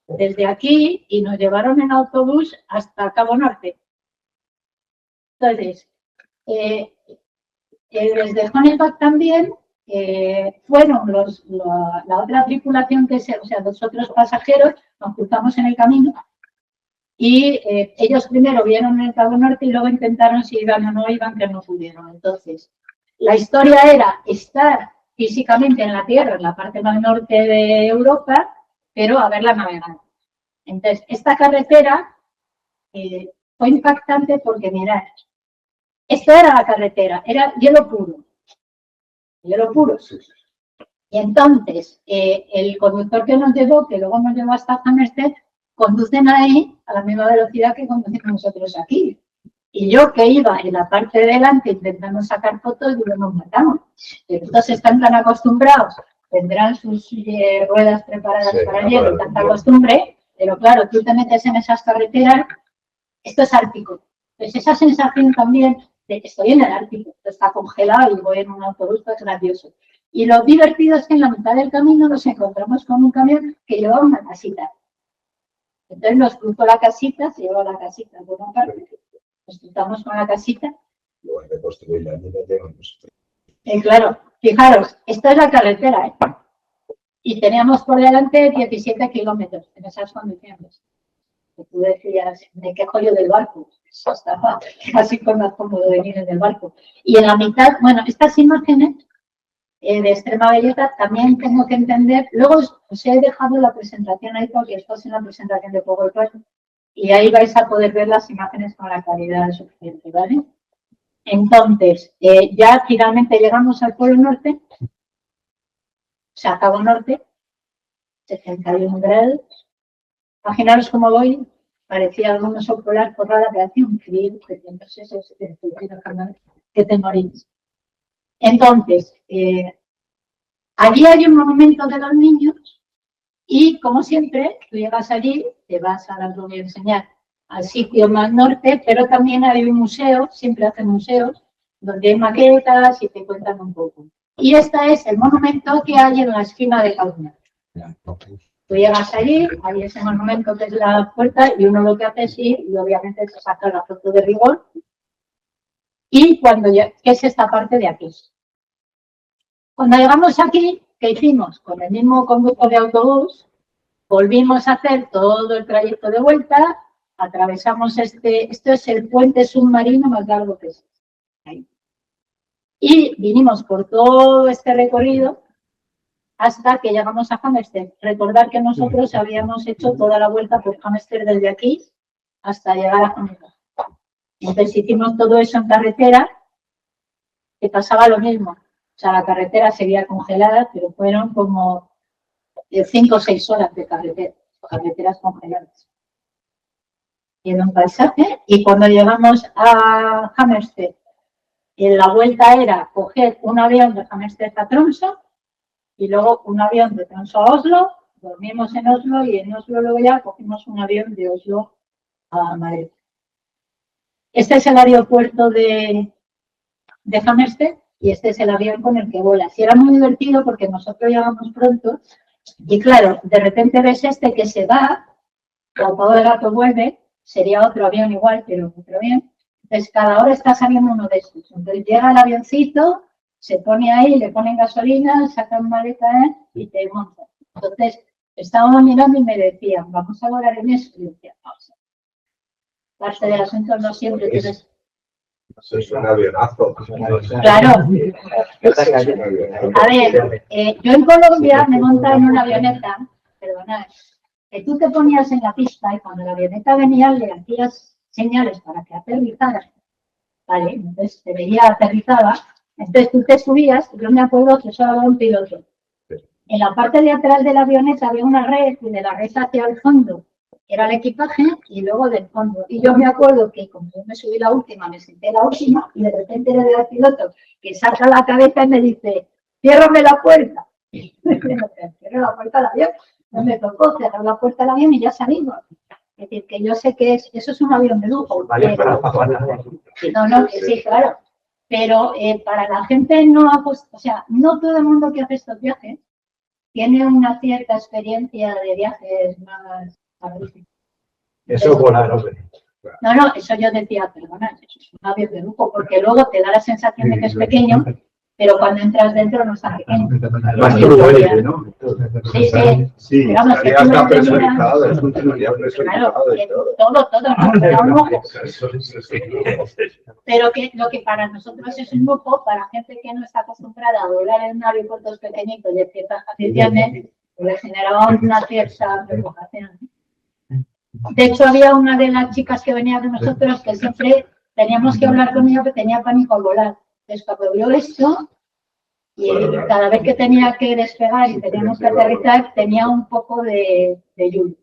Speaker 2: desde aquí y nos llevaron en autobús hasta Cabo Norte. Entonces, desde Königsberg también fueron la otra tripulación, o sea, los otros pasajeros, nos cruzamos en el camino y ellos primero vieron el Cabo Norte y luego intentaron si iban o no iban, que no pudieron. Entonces, la historia era estar físicamente en la Tierra, en la parte más norte de Europa, pero haberla navegado. Entonces, esta carretera fue impactante porque, mirad, esto era la carretera, era hielo puro. Hielo puro. Y entonces, el conductor que nos llevó, que luego nos llevó hasta Hammerstedt, conducen ahí a la misma velocidad que conducimos nosotros aquí. Y yo que iba en la parte de delante intentando sacar fotos, digo, nos matamos. Estos están tan acostumbrados, tendrán sus ruedas preparadas para ello, tanta costumbre, pero claro, tú te metes en esas carreteras, esto es ártico. Pues esa sensación también de que estoy en el Ártico, está congelado y voy en un autobús, es grandioso. Y lo divertido es que en la mitad del camino nos encontramos con un camión que lleva una casita. Entonces nos cruzó la casita, se lleva la casita por una parte, nos cruzamos con la casita. Claro, fijaros, esta es la carretera, ¿eh? Y teníamos por delante 17 kilómetros en esas condiciones. Y tú decías, me quejo yo del barco. Eso estaba casi con más cómodo venir en el barco. Y en la mitad, bueno, estas imágenes de extrema belleza también tengo que entender. Luego os he dejado la presentación ahí porque esto es en la presentación de PowerPoint y ahí vais a poder ver las imágenes con la calidad suficiente, ¿vale? Entonces, ya finalmente llegamos al Polo Norte, o sea, Cabo Norte, 71 grados. Imaginaros cómo voy, parecía algún oso polar forrada, pero hacía un frío, que entonces es que te morís. Entonces, allí hay un monumento de los niños y, como siempre, tú llegas allí, te vas, ahora os lo voy a enseñar, al sitio más norte, pero también hay un museo, siempre hacen museos, donde hay maquetas y te cuentan un poco. Y este es el monumento que hay en la esquina de Cabo Norte. Tú llegas allí, hay ese monumento que es la puerta y uno lo que hace es ir y obviamente se saca la foto de rigor. Y ¿qué es esta parte de aquí? Cuando llegamos aquí, ¿qué hicimos? Con el mismo conductor de autobús, volvimos a hacer todo el trayecto de vuelta, atravesamos esto es el puente submarino más largo que es. Ahí. Y vinimos por todo este recorrido hasta que llegamos a Hammerstead. Recordar que nosotros habíamos hecho toda la vuelta por Hammerstead desde aquí hasta llegar a Hammerstead. Entonces hicimos todo eso en carretera, que pasaba lo mismo. O sea, la carretera seguía congelada, pero fueron como 5 o 6 horas de carreteras congeladas. Y en un paisaje, y cuando llegamos a Hammerstead, la vuelta era coger un avión de Hammerstead a Tromsø, y luego un avión de Tromsø a Oslo, dormimos en Oslo y en Oslo luego ya cogimos un avión de Oslo a Madrid. Este es el aeropuerto de Hammerstead y este es el avión con el que vuelas. Y era muy divertido porque nosotros llegamos pronto y claro, de repente ves este que se va, al cabo de rato vuelve, sería otro avión igual, pero otro avión. Entonces cada hora está saliendo uno de estos. Entonces llega el avioncito, se pone ahí, le ponen gasolina, sacan maleta y te montan. Entonces, estábamos mirando y me decían, vamos a volar en eso. Y yo decía, pausa. Parte del asunto no siempre tienes...
Speaker 3: Eso es un avionazo.
Speaker 2: Claro. A ver, yo en Colombia me montaba en una avioneta, perdonad, que tú te ponías en la pista y cuando la avioneta venía le hacías señales para que aterrizara. Vale, entonces te veía aterrizada. Entonces tú te subías, yo me acuerdo que solo había un piloto. En la parte de atrás de la avioneta había una red y de la red hacia el fondo era el equipaje y luego del fondo. Y yo me acuerdo que como yo me subí la última, me senté la última y de repente era el piloto que saca la cabeza y me dice, ciérrame la puerta. Cierro la puerta del avión. No me tocó cerrar la puerta del avión y ya salimos. Es decir, que yo sé que eso es un avión de lujo. No, que sí, claro. Pero para la gente o sea, no todo el mundo que hace estos viajes tiene una cierta experiencia de viajes más difíciles.
Speaker 4: Eso volar, hombre.
Speaker 2: No, eso yo decía, perdona, eso es un avión de lujo, porque luego te da la sensación de que es pequeño, pero cuando entras dentro no está pequeño.
Speaker 4: Más turbulencia, ¿no?
Speaker 2: Sí. Pero vamos, que tú
Speaker 3: Está
Speaker 2: no
Speaker 3: personalizado, es un tecnología personalizado y todo.
Speaker 2: todo. Pero que lo que para nosotros es un lujo, para gente que no está acostumbrada a volar en aeropuertos pequeñitos de ciertas condiciones, le generaba una cierta preocupación. De hecho, había una de las chicas que venía con nosotros que siempre teníamos que hablar con ella porque tenía pánico al volar. Entonces, cuando vio esto, y cada vez que tenía que despegar y teníamos que aterrizar, tenía un poco de lluvia.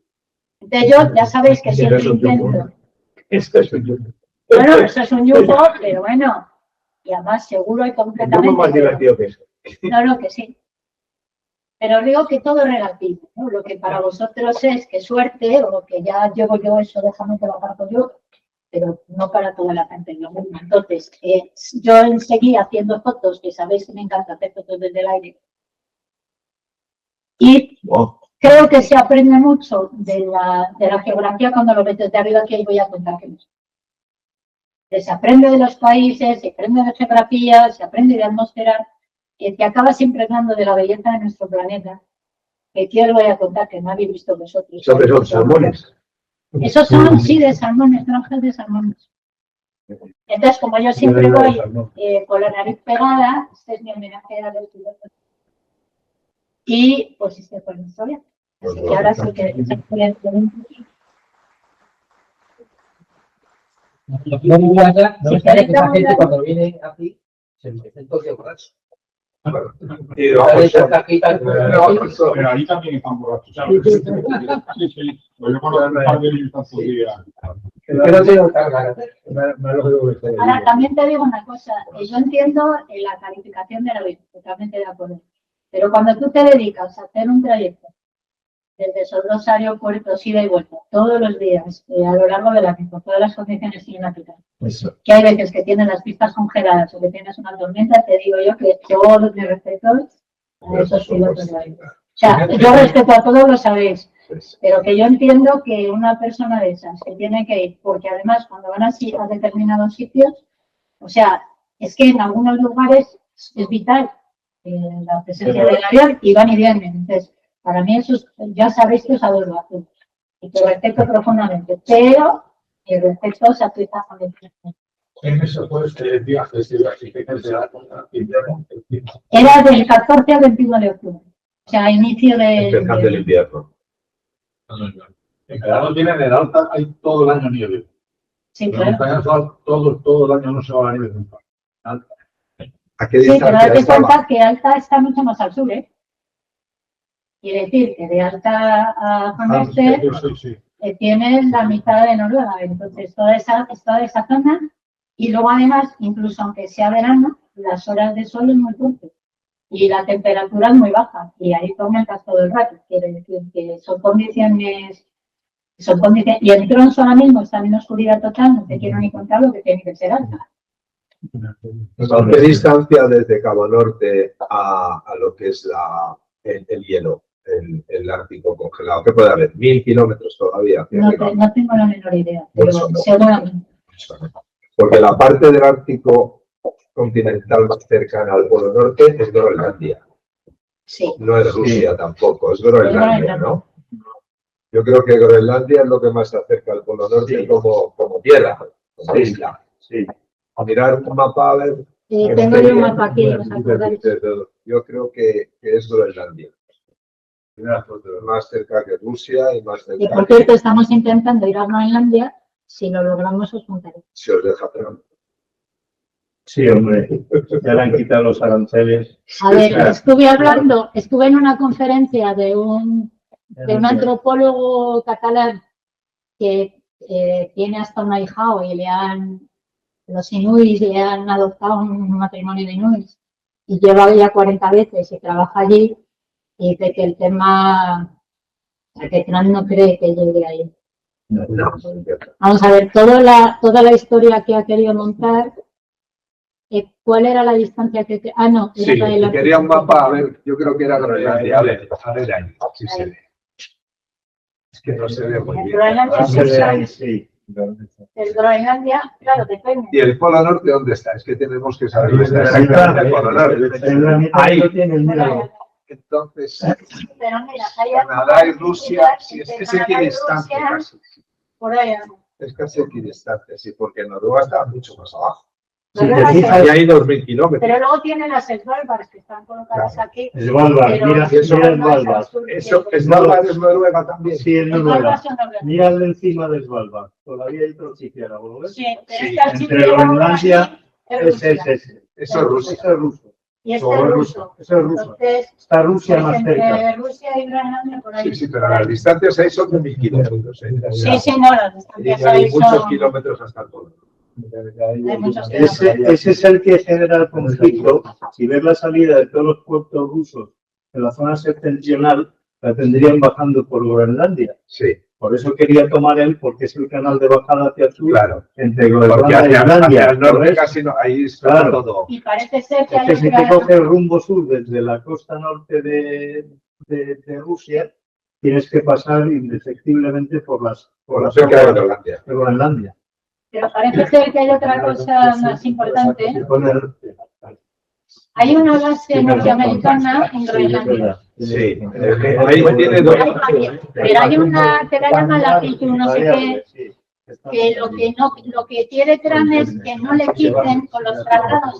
Speaker 2: Entonces yo, ya sabéis que siempre intento.
Speaker 4: Esto es un
Speaker 2: Bueno, eso es un yugo, pero bueno, y además seguro y
Speaker 4: poco más
Speaker 2: completamente.
Speaker 4: divertido que eso.
Speaker 2: No, que sí. Pero os digo que todo es relativo, ¿no? Lo que para vosotros es que suerte, o que ya llevo yo eso, déjame que lo aparto yo, pero no para toda la gente. ¿No? Entonces, yo seguí haciendo fotos, que sabéis que me encanta hacer fotos desde el aire. Y creo que se aprende mucho de la geografía cuando lo ves desde arriba, que ahí voy a contar que no. Se aprende de los países, se aprende de geografía, se aprende de atmósfera, que te acabas impregnando de la belleza de nuestro planeta. Que aquí os voy a contar que no habéis visto vosotros.
Speaker 4: Eso que son salmones.
Speaker 2: Esos son, sí, de salmones, franjas de salmones. Entonces, como yo siempre voy con la nariz pegada, este es mi homenaje a los pilotos. Y pues este fue mi historia. Así que ahora sí que
Speaker 5: No me sale que esa gente cuando viene aquí se me hace el toque borracho.
Speaker 3: Pero
Speaker 6: ahí también están borrachos. Sí, sí. Pues yo conozco un par de ellos tantos días.
Speaker 2: Ahora, también te digo una cosa, yo entiendo la calificación de la vida, totalmente de acuerdo. Pero cuando tú te dedicas a hacer un trayecto desde esos dos aeropuertos, ida y vuelta, todos los días, a lo largo del año, con todas las condiciones climáticas, que hay veces que tienen las pistas congeladas o que tienes una tormenta, te digo yo que todos mis respetos a esos pilotos de avión. O sea, yo respeto a todos, lo sabéis, pero que yo entiendo que una persona de esas que tiene que ir, porque además cuando van así a determinados sitios, o sea, es que en algunos lugares es vital la presencia del avión y van y vienen. Entonces, para mí eso es, ya sabéis que os adoro y que respeto profundamente, pero el respeto se aplica con el tiempo.
Speaker 6: En eso pues viajes y las invierno.
Speaker 2: Era del 14 al 21 de octubre, o sea, inicio de...
Speaker 3: empezando el invierno.
Speaker 6: En Canadá tienen el alta, hay todo el año nieve.
Speaker 2: Sí, claro.
Speaker 6: Todo el año no se va a la nieve nunca.
Speaker 3: ¿A qué
Speaker 2: Sí, pero
Speaker 3: distancia
Speaker 2: date
Speaker 3: estaba?
Speaker 2: cuenta que Alta está mucho más al sur, ¿eh? Quiere decir que de Alta a Hammerstedt
Speaker 6: Sí.
Speaker 2: tienes la mitad de Noruega, entonces toda esa zona, y luego además, incluso aunque sea verano, las horas de sol es muy corto y la temperatura es muy baja, y ahí te aumentas todo el rato. Quiere decir que son condiciones, y el Tromsø ahora mismo está en oscuridad total, no te quiero ni contar lo que tiene que ser Alta.
Speaker 3: ¿A qué distancia desde Cabo Norte a lo que es el hielo, el Ártico congelado? ¿Qué puede haber? 1000 kilómetros todavía.
Speaker 2: No tengo la menor idea, pero seguramente.
Speaker 3: Porque la parte del Ártico continental más cercana al Polo Norte es Groenlandia.
Speaker 2: Sí.
Speaker 3: No es Rusia tampoco, es Groenlandia, ¿no? Yo creo que Groenlandia es lo que más se acerca al Polo Norte como tierra, como isla.
Speaker 1: Sí.
Speaker 3: A mirar un mapa, a ver.
Speaker 2: Tengo yo un mapa aquí, ¿os acordáis?
Speaker 3: Yo creo que es Groenlandia. Más cerca que Rusia y más cerca.
Speaker 2: Y por cierto, estamos intentando ir a Groenlandia. Si lo logramos, os contaré.
Speaker 3: Si os deja Trump.
Speaker 1: Sí, hombre, ya le han quitado los aranceles.
Speaker 2: A ver, estuve en una conferencia de un antropólogo catalán que tiene hasta un ahijado y los inuits le han adoptado un matrimonio de inuits y lleva ya 40 veces y trabaja allí, y dice que el tema, que Trump no cree que llegue ahí.
Speaker 3: No.
Speaker 2: Vamos a ver, toda la historia que ha querido montar, ¿cuál era la distancia que... no.
Speaker 3: Sí, quería un mapa, a ver, yo creo que era Groenlandia. A ver ahí, sí se ve. Es que no se ve muy bien.
Speaker 1: Sí.
Speaker 2: El Groenlandia, claro, depende.
Speaker 3: ¿Y el Polo Norte dónde está? Es que tenemos que saber dónde está exactamente el Polo Norte.
Speaker 1: Ahí lo tienen, míralo.
Speaker 3: Entonces,
Speaker 2: Pero mira,
Speaker 3: Canadá y Rusia, sí, es que es equidistante casi.
Speaker 2: Por ahí.
Speaker 3: Es casi equidistante, sí, porque Noruega está mucho más abajo.
Speaker 1: Si te fijas,
Speaker 3: Y hay 2000 kilómetros.
Speaker 2: Pero luego tienen las Svalbard que están colocadas aquí.
Speaker 1: Svalbard,
Speaker 2: pero
Speaker 1: mira Svalbard.
Speaker 3: Eso es Noruega también.
Speaker 1: Sí, es Noruega.
Speaker 2: Svalbard son noruegos.
Speaker 1: Mira el de encima de Svalbard. Todavía hay otro archipiélago, ¿lo ves?
Speaker 2: Sí, pero
Speaker 3: Sí,
Speaker 2: este archipiélago
Speaker 1: Entre Groenlandia
Speaker 2: es Rusia.
Speaker 1: ese.
Speaker 3: Eso es Rusia.
Speaker 1: Eso es ruso.
Speaker 2: y este
Speaker 4: Todo
Speaker 2: es
Speaker 4: es
Speaker 2: ruso.
Speaker 4: Eso es ruso.
Speaker 2: Entonces,
Speaker 4: Está Rusia
Speaker 2: pues,
Speaker 4: más cerca.
Speaker 2: entre Rusia y Groenlandia, por ahí.
Speaker 3: Sí, pero las distancias ahí son de 1000 kilómetros.
Speaker 2: Sí, sí, no, las
Speaker 3: Y
Speaker 2: distancias
Speaker 3: hay
Speaker 2: ahí
Speaker 3: muchos
Speaker 2: son...
Speaker 3: kilómetros hasta el polo.
Speaker 2: Hay muchos
Speaker 1: Ese es el que genera el conflicto. Si ves la salida de todos los puertos rusos en la zona septentrional, la tendrían bajando por Groenlandia.
Speaker 3: Sí,
Speaker 1: Por eso quería tomar él, porque es el canal de bajada hacia el sur,
Speaker 3: claro.
Speaker 1: entre
Speaker 3: Porque
Speaker 1: Groenlandia y
Speaker 3: hacia
Speaker 1: Islandia.
Speaker 3: el norte
Speaker 1: ¿Ves?
Speaker 3: casi no, ahí está
Speaker 1: Claro.
Speaker 3: todo.
Speaker 2: Y parece ser que
Speaker 1: Es
Speaker 2: hay
Speaker 1: que si te
Speaker 2: otra...
Speaker 1: coges rumbo sur desde la costa norte de Rusia, tienes que pasar indefectiblemente por la
Speaker 3: Cerca de
Speaker 1: zona
Speaker 3: Groenlandia.
Speaker 1: de Groenlandia.
Speaker 2: Pero parece ser que hay otra cosa más importante.
Speaker 1: Con el-
Speaker 2: Hay una base norteamericana en
Speaker 1: Sí, es
Speaker 2: Groenlandia.
Speaker 1: verdad.
Speaker 3: Sí, ahí tiene dos.
Speaker 2: Pero hay una que la llama latitud, no sé qué, que lo que quiere Trump es que no le quiten con los tratados,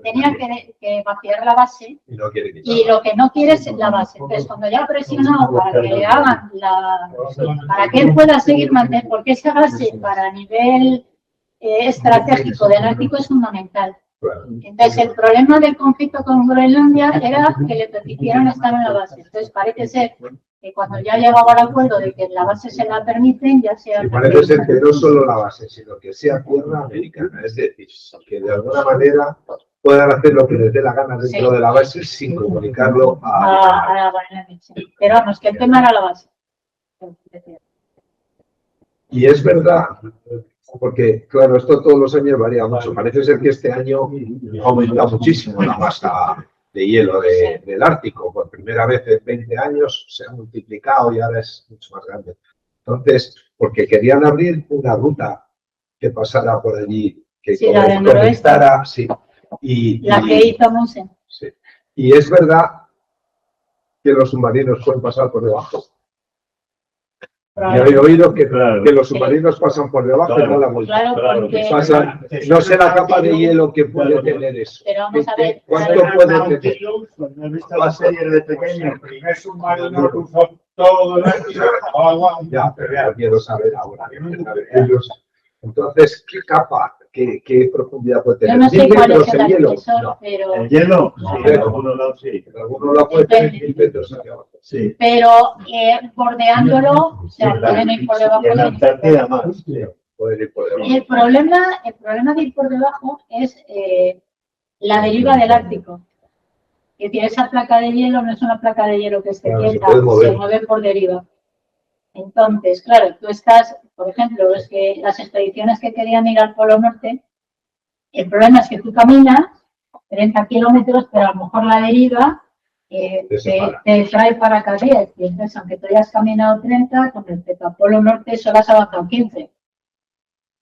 Speaker 2: tenía que vaciar la base,
Speaker 3: Y no quiere quitar.
Speaker 2: y lo que no quiere es la base. Entonces, cuando ya ha presionado para que le hagan para que él pueda seguir manteniendo, porque esa base para nivel estratégico del Ártico es fundamental.
Speaker 3: Claro.
Speaker 2: Entonces, el problema del conflicto con Groenlandia era que le permitieron estar en la base. Entonces, parece ser que cuando ya llegaba al acuerdo de que la base se la permiten, ya se ha
Speaker 3: Y parece ser que no solo la base, sino que sea tierra americana. Es decir, que de alguna manera puedan hacer lo que les dé la gana dentro de la base sin comunicarlo a...
Speaker 2: a Groenlandia. Sí. Pero vamos, que el tema era la base.
Speaker 3: Y es verdad, porque claro, esto todos los años varía mucho. Parece ser que este año ha aumentado muchísimo la masa de hielo del Ártico. Por primera vez en 20 años se ha multiplicado y ahora es mucho más grande. Entonces, porque querían abrir una ruta que pasara por allí, que
Speaker 2: Sí, la del noroeste.
Speaker 3: conectara, sí. Y
Speaker 2: Que hizo Musen.
Speaker 3: sí. Y es verdad que los submarinos pueden pasar por debajo. Yo he oído que los submarinos pasan por debajo y no la vuelta.
Speaker 2: Claro, porque...
Speaker 3: Pasan, no sé la capa de hielo que puede tener eso.
Speaker 2: Pero vamos a ver...
Speaker 3: ¿Cuánto puede tener?
Speaker 1: ¿No has visto la serie de pequeño?
Speaker 6: El primer submarino cruzó todo el Ártico, agua.
Speaker 3: Ya, pero ya quiero saber ahora. Ellos. Entonces, ¿qué capa, qué profundidad puede
Speaker 2: Yo
Speaker 3: tener?
Speaker 2: no sé
Speaker 3: 1000
Speaker 2: cuál
Speaker 3: metros
Speaker 2: es
Speaker 3: el
Speaker 2: el
Speaker 3: hielo.
Speaker 2: espesor,
Speaker 3: No.
Speaker 2: pero...
Speaker 1: ¿El hielo?
Speaker 2: No.
Speaker 1: Sí, en algunos lados sí.
Speaker 3: En algunos lados puede tener 1000 metros hacia abajo.
Speaker 1: Sí.
Speaker 2: Pero bordeándolo, o sea, pueden ir por debajo
Speaker 1: Y en
Speaker 2: de...
Speaker 1: Antártida más. Sí.
Speaker 3: Pueden ir por debajo.
Speaker 2: Y el problema de ir por debajo es la deriva del Ártico. Que tiene esa placa de hielo, no es una placa de hielo que esté
Speaker 3: Claro, se
Speaker 2: quieta,
Speaker 3: puede mover.
Speaker 2: se mueve por deriva. Entonces, claro, tú estás, por ejemplo, es que las expediciones que querían ir al Polo Norte, el problema es que tú caminas 30 kilómetros, pero a lo mejor la deriva te trae para acá 10. Y entonces, aunque tú hayas caminado 30, con respecto al Polo Norte solo has avanzado 15.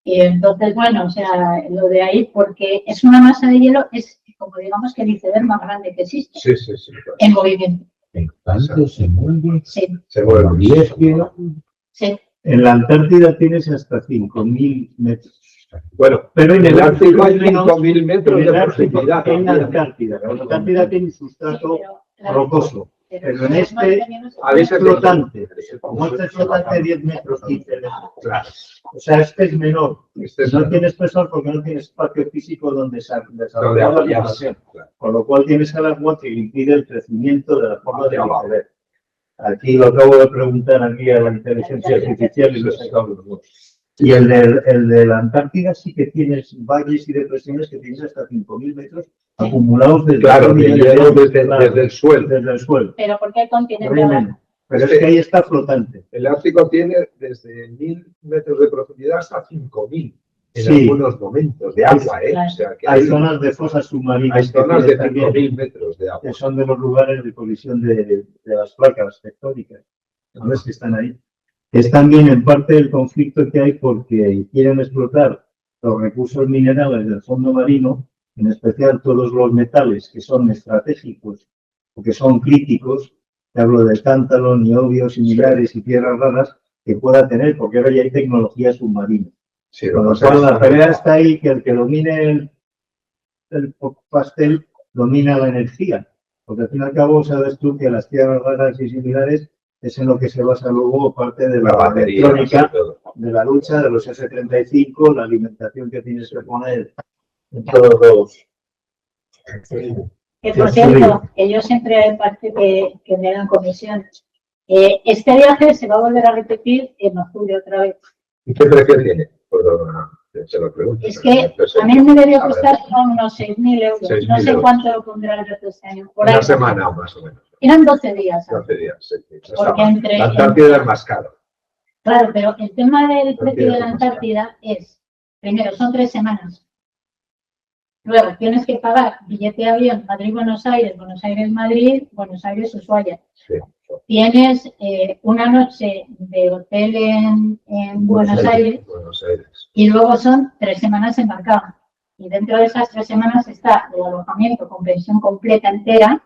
Speaker 2: Y entonces, bueno, o sea, lo de ahí, porque es una masa de hielo, es como digamos que el iceberg más grande que existe
Speaker 3: Sí, sí, sí.
Speaker 2: en movimiento.
Speaker 5: ¿Cuánto se mueve?
Speaker 2: Sí,
Speaker 3: Se mueve mucho.
Speaker 5: 10 kilómetros.
Speaker 2: sí.
Speaker 1: En la Antártida tienes hasta 5.000 metros.
Speaker 3: Bueno,
Speaker 1: Pero en
Speaker 3: el Ártico hay
Speaker 1: menos-
Speaker 3: 5000 metros
Speaker 1: en
Speaker 3: de
Speaker 1: el Ártico,
Speaker 3: profundidad.
Speaker 1: en la Antártida. La Antártida tiene un sustrato rocoso, pero en este
Speaker 3: A veces
Speaker 1: es flotante. Como este es flotante 10 metros, 15 metros.
Speaker 3: Claro.
Speaker 1: O sea, este es menor.
Speaker 3: Este es
Speaker 1: No tiene espesor porque no tiene espacio físico donde desarrollar la
Speaker 3: apoyarse.
Speaker 1: vibración.
Speaker 3: Claro.
Speaker 1: Con lo cual tienes el agua que impide el crecimiento de la forma de
Speaker 3: Hacia abajo.
Speaker 1: iceberg. Aquí lo acabo de preguntar aquí a la inteligencia artificial y lo he sacado los dos. Y el de la Antártida sí que tienes valles y depresiones que tienes hasta 5.000 metros acumulados desde
Speaker 3: Claro,
Speaker 1: el
Speaker 3: de
Speaker 1: nivel
Speaker 3: hielo
Speaker 1: del-
Speaker 3: desde
Speaker 1: claro,
Speaker 3: el suelo.
Speaker 1: desde el suelo.
Speaker 2: Pero porque el continente
Speaker 1: Tremendo. Pero es que ahí está flotante.
Speaker 3: El Ártico tiene desde 1000 metros de profundidad hasta 5000 en
Speaker 1: Sí.
Speaker 3: algunos momentos de agua, ¿eh? O sea, que
Speaker 1: Hay zonas de fosas submarinas
Speaker 3: hay zonas de
Speaker 1: que tienes también,
Speaker 3: 5000 metros de agua.
Speaker 1: que son de los lugares de colisión de las placas tectónicas. A ver si están ahí. Es también en parte el conflicto que hay porque quieren explotar los recursos minerales del fondo marino, en especial todos los metales que son estratégicos o que son críticos. Te hablo de tántalo, niobio, similares y tierras raras que pueda tener, porque ahora ya hay tecnología submarina.
Speaker 3: Sí,
Speaker 1: Con
Speaker 3: lo
Speaker 1: lo
Speaker 3: que pasa
Speaker 1: cual
Speaker 3: es
Speaker 1: la
Speaker 3: que-
Speaker 1: pelea está ahí, que el que domine el pastel domina la energía. Porque al fin y al cabo sabes tú que las tierras raras y similares es en lo que se basa luego parte de
Speaker 3: la
Speaker 1: la
Speaker 3: batería,
Speaker 1: electrónica,
Speaker 3: todo.
Speaker 1: de la lucha de los F-35, la alimentación que tienes que poner en todos
Speaker 2: Que por cierto, que yo siempre parte que me dan comisiones. Este viaje se va a volver a repetir en octubre otra vez.
Speaker 3: ¿Y qué precio tiene? Perdona, se lo pregunto.
Speaker 2: Es que a mí me debió costar unos 6.000 euros.
Speaker 3: 6.000
Speaker 2: No sé
Speaker 3: euros.
Speaker 2: cuánto lo pondrá el resto este año. Por
Speaker 3: Una
Speaker 2: ahí.
Speaker 3: semana más o menos.
Speaker 2: Eran 12 días. ¿sabes?
Speaker 3: 12 días. Sí, sí, no
Speaker 2: Porque
Speaker 3: está mal.
Speaker 2: entre-
Speaker 3: La Antártida es más caro.
Speaker 2: Claro, pero el tema del
Speaker 3: ¿Por qué
Speaker 2: precio de
Speaker 3: es
Speaker 2: la
Speaker 3: más caro?
Speaker 2: Antártida es, primero, son 3 semanas. Luego, tienes que pagar billete de avión Madrid-Buenos Aires, Buenos Aires-Madrid, Buenos Aires-Ushuaia.
Speaker 3: Sí.
Speaker 2: Tienes una noche de hotel en Buenos Aires
Speaker 3: Buenos Aires.
Speaker 2: y luego son 3 semanas embarcado. Y dentro de esas 3 semanas está el alojamiento con pensión completa entera.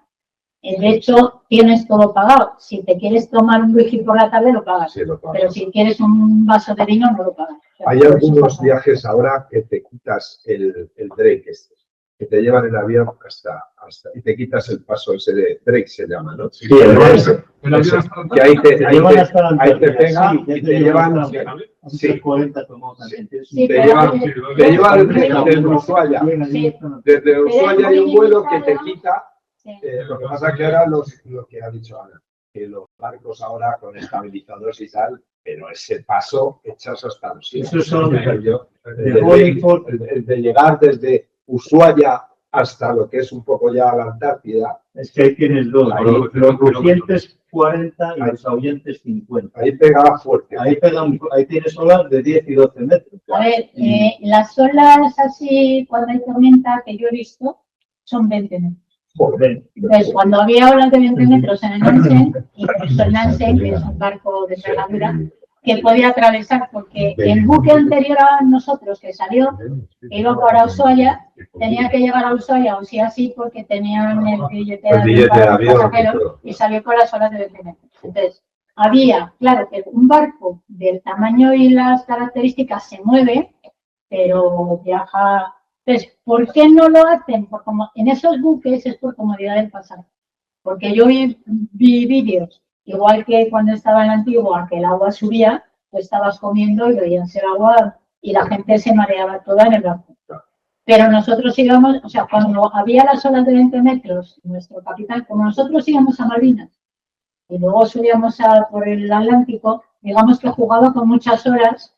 Speaker 2: De hecho, tienes todo pagado. Si te quieres tomar un whisky por la tarde, lo pagas.
Speaker 3: Sí, lo pago.
Speaker 2: Pero si quieres un vaso de vino, no lo pagas. O sea,
Speaker 3: Hay
Speaker 2: eso
Speaker 3: algunos
Speaker 2: pasa.
Speaker 3: viajes ahora que te quitas el Drake este, que te llevan en avión hasta y te quitas el paso ese de Drake, se llama, ¿no?
Speaker 1: Sí, el Drake.
Speaker 3: Ese,
Speaker 6: El avión
Speaker 3: ese,
Speaker 6: hasta-
Speaker 3: que ahí te
Speaker 1: llevan hasta la
Speaker 3: ahí te
Speaker 1: Antártida,
Speaker 3: pega
Speaker 1: sí,
Speaker 3: y te llevan,
Speaker 1: hasta
Speaker 3: sí,
Speaker 1: 40 tomamos también.
Speaker 2: Sí,
Speaker 3: te
Speaker 2: pero-
Speaker 3: llevan, te llevan
Speaker 2: pero-
Speaker 3: desde Ushuaia.
Speaker 2: Sí.
Speaker 3: Desde Ushuaia hay un vuelo que te quita.
Speaker 2: Sí.
Speaker 3: Lo que pasa que ahora lo que ha dicho Ana, que los barcos ahora con estabilizadores y tal, pero ese paso echas hasta los sitios.
Speaker 1: Esos son
Speaker 3: el de llegar desde Ushuaia hasta lo que es un poco ya la Antártida,
Speaker 1: Es que ahí tienes dos,
Speaker 3: Ahí,
Speaker 1: los rugientes 40 y los ahuyentes 50.
Speaker 3: ahí pegaba fuerte.
Speaker 1: Ahí tienes olas de 10 y 12 metros.
Speaker 2: A ver, las olas así, cuando hay tormenta, que yo he visto, son 20 metros.
Speaker 3: Joder.
Speaker 2: Entonces, cuando había olas de 20 metros en el Nansen, incluso el Nansen, que es un barco de envergadura, que podía atravesar, porque el buque anterior a nosotros que salió, que iba para Ushuaia, tenía que llegar a Ushuaia o sí así porque tenían el billete
Speaker 3: El billete de
Speaker 2: para los
Speaker 3: avión y
Speaker 2: pasajeros
Speaker 3: todo.
Speaker 2: y salió con las olas de 20 metros. Entonces, había, claro, que un barco del tamaño y las características se mueve, pero viaja. Entonces, ¿por qué no lo hacen? Por como, en esos buques es por comodidad del pasajero. Porque yo vi vídeos, igual que cuando estaba en la Antigua, que el agua subía, tú estabas comiendo y veías el agua y la gente se mareaba toda en el barco. Pero nosotros íbamos, o sea, cuando había las olas de 20 metros, nuestro capitán, como nosotros íbamos a Malvinas y luego subíamos por el Atlántico, digamos que jugaba con muchas horas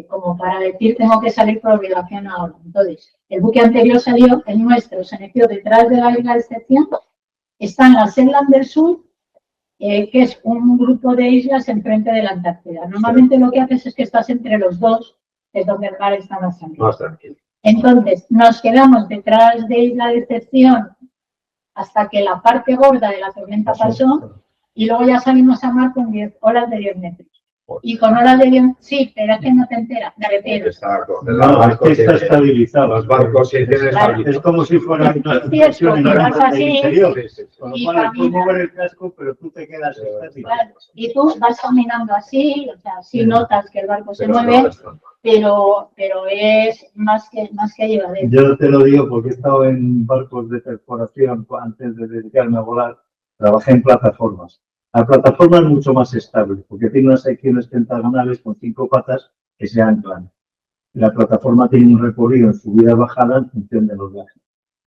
Speaker 2: como para decir tengo que salir por obligación ahora. Entonces, el buque anterior salió, el nuestro se metió detrás de la isla de excepción, están las Shetland del Sur, que es un grupo de islas enfrente de la Antártida. Normalmente lo que haces es que estás entre los dos, que es donde el mar está más tranquilo.
Speaker 3: Más tranquilo.
Speaker 2: Entonces, nos quedamos detrás de Isla de Excepción hasta que la parte gorda de la tormenta pasó y luego ya salimos a mar con 10 olas de 10 metros. Y con olas de 10, sí, pero es que no te enteras, me refiero.
Speaker 3: Está con
Speaker 1: No, es que está estabilizado.
Speaker 3: los barcos sí tienen
Speaker 2: Claro.
Speaker 1: Es
Speaker 3: estabilidad.
Speaker 1: como si fuera una
Speaker 2: Es cierto,
Speaker 1: explosión en
Speaker 2: que vas
Speaker 1: el
Speaker 2: así,
Speaker 1: interior.
Speaker 3: Sí, sí, sí.
Speaker 1: Con lo
Speaker 2: y
Speaker 1: cual, puedes
Speaker 2: caminas.
Speaker 1: mover el casco, pero tú te quedas estático.
Speaker 2: Claro, y tú vas caminando así, o sea, sí notas que el barco se
Speaker 3: Pero
Speaker 2: mueve,
Speaker 3: no es tanto.
Speaker 2: pero es más que llevadero.
Speaker 1: Yo te lo digo porque he estado en barcos de perforación antes de dedicarme a volar. Trabajé en plataformas. La plataforma es mucho más estable porque tiene unas secciones pentagonales con 5 patas que se anclan. La plataforma tiene un recorrido en subida y bajada en función de los viajes.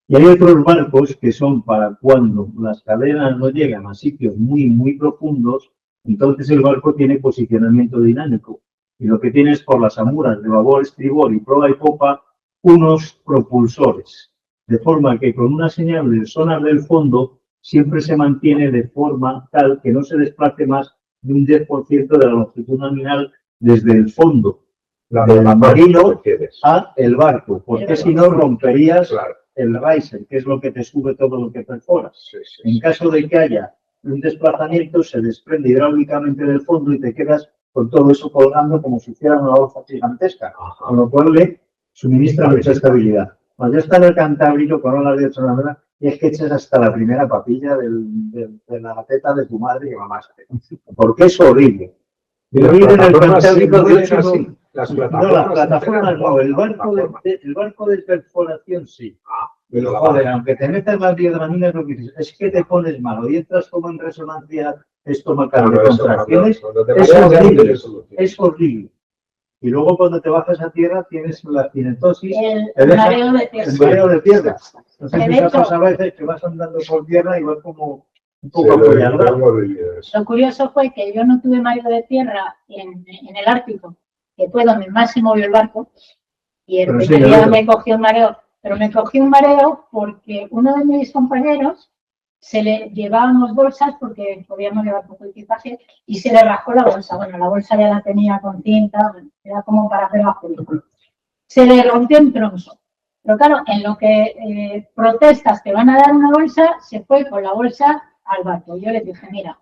Speaker 1: Y hay otros barcos que son para cuando las cadenas no llegan a sitios muy, muy profundos, entonces el barco tiene posicionamiento dinámico. Y lo que tiene es por las amuras de babor, estribor y proa y popa unos propulsores. De forma que con una señal del sonar del fondo siempre se mantiene de forma tal que no se desplace más de un 10% de la longitud nominal desde el fondo del marino a el barco, porque si no romperías
Speaker 3: Claro.
Speaker 1: el riser, que es lo que te sube todo lo que perforas.
Speaker 3: Sí, sí,
Speaker 1: En
Speaker 3: sí.
Speaker 1: caso de que haya un desplazamiento, se desprende hidráulicamente del fondo y te quedas con todo eso colgando como si fuera una bolsa gigantesca,
Speaker 3: Ajá.
Speaker 1: con lo cual le suministra mucha estabilidad. Cuando yo estaba en el Cantábrico con olas de 8 metros, y es que echas hasta la primera papilla de la teta de tu madre que mamaste, porque es horrible.
Speaker 3: Y las
Speaker 1: Vivir en el
Speaker 3: plataformas sí
Speaker 1: Cantábrico de
Speaker 3: mueven
Speaker 1: 8
Speaker 3: así. Las
Speaker 1: no, las
Speaker 3: plataformas
Speaker 1: plataformas no, el
Speaker 3: plataformas.
Speaker 1: barco de perforación sí.
Speaker 3: Pero
Speaker 1: Pero joder, aunque te metas las diagraminas, lo que dices, es que te pones malo y entras como en resonancia estomacal de
Speaker 3: Bueno, eso,
Speaker 1: contracciones,
Speaker 3: cuando te
Speaker 1: es
Speaker 3: mareas ya no
Speaker 1: horrible,
Speaker 3: tienes solución.
Speaker 1: es horrible. Y luego cuando te bajas a tierra tienes la cinetosis,
Speaker 2: El
Speaker 1: te deja
Speaker 2: mareo de tierra.
Speaker 1: el mareo de tierra. No sé
Speaker 2: De
Speaker 1: si te ha
Speaker 2: hecho-
Speaker 1: pasado a veces que vas andando por tierra y vas como un
Speaker 3: Sí,
Speaker 1: poco
Speaker 3: lo
Speaker 1: apoyado.
Speaker 3: hemos vivido eso.
Speaker 2: Lo curioso fue que yo no tuve mareo de tierra en el Ártico, que fue donde más se movió el barco, y el
Speaker 1: Pero sí,
Speaker 2: primer día
Speaker 1: claro.
Speaker 2: me cogió un mareo. Pero me cogió un mareo porque uno de mis compañeros se le llevábamos bolsas porque podíamos llevar poco equipaje y se le rascó la bolsa. Bueno, la bolsa ya la tenía con cinta, bueno, era como para hacer la película. Se le rompió en trozos. Pero claro, en lo que protestas te van a dar una bolsa, se fue con la bolsa al barco. Yo le dije, mira,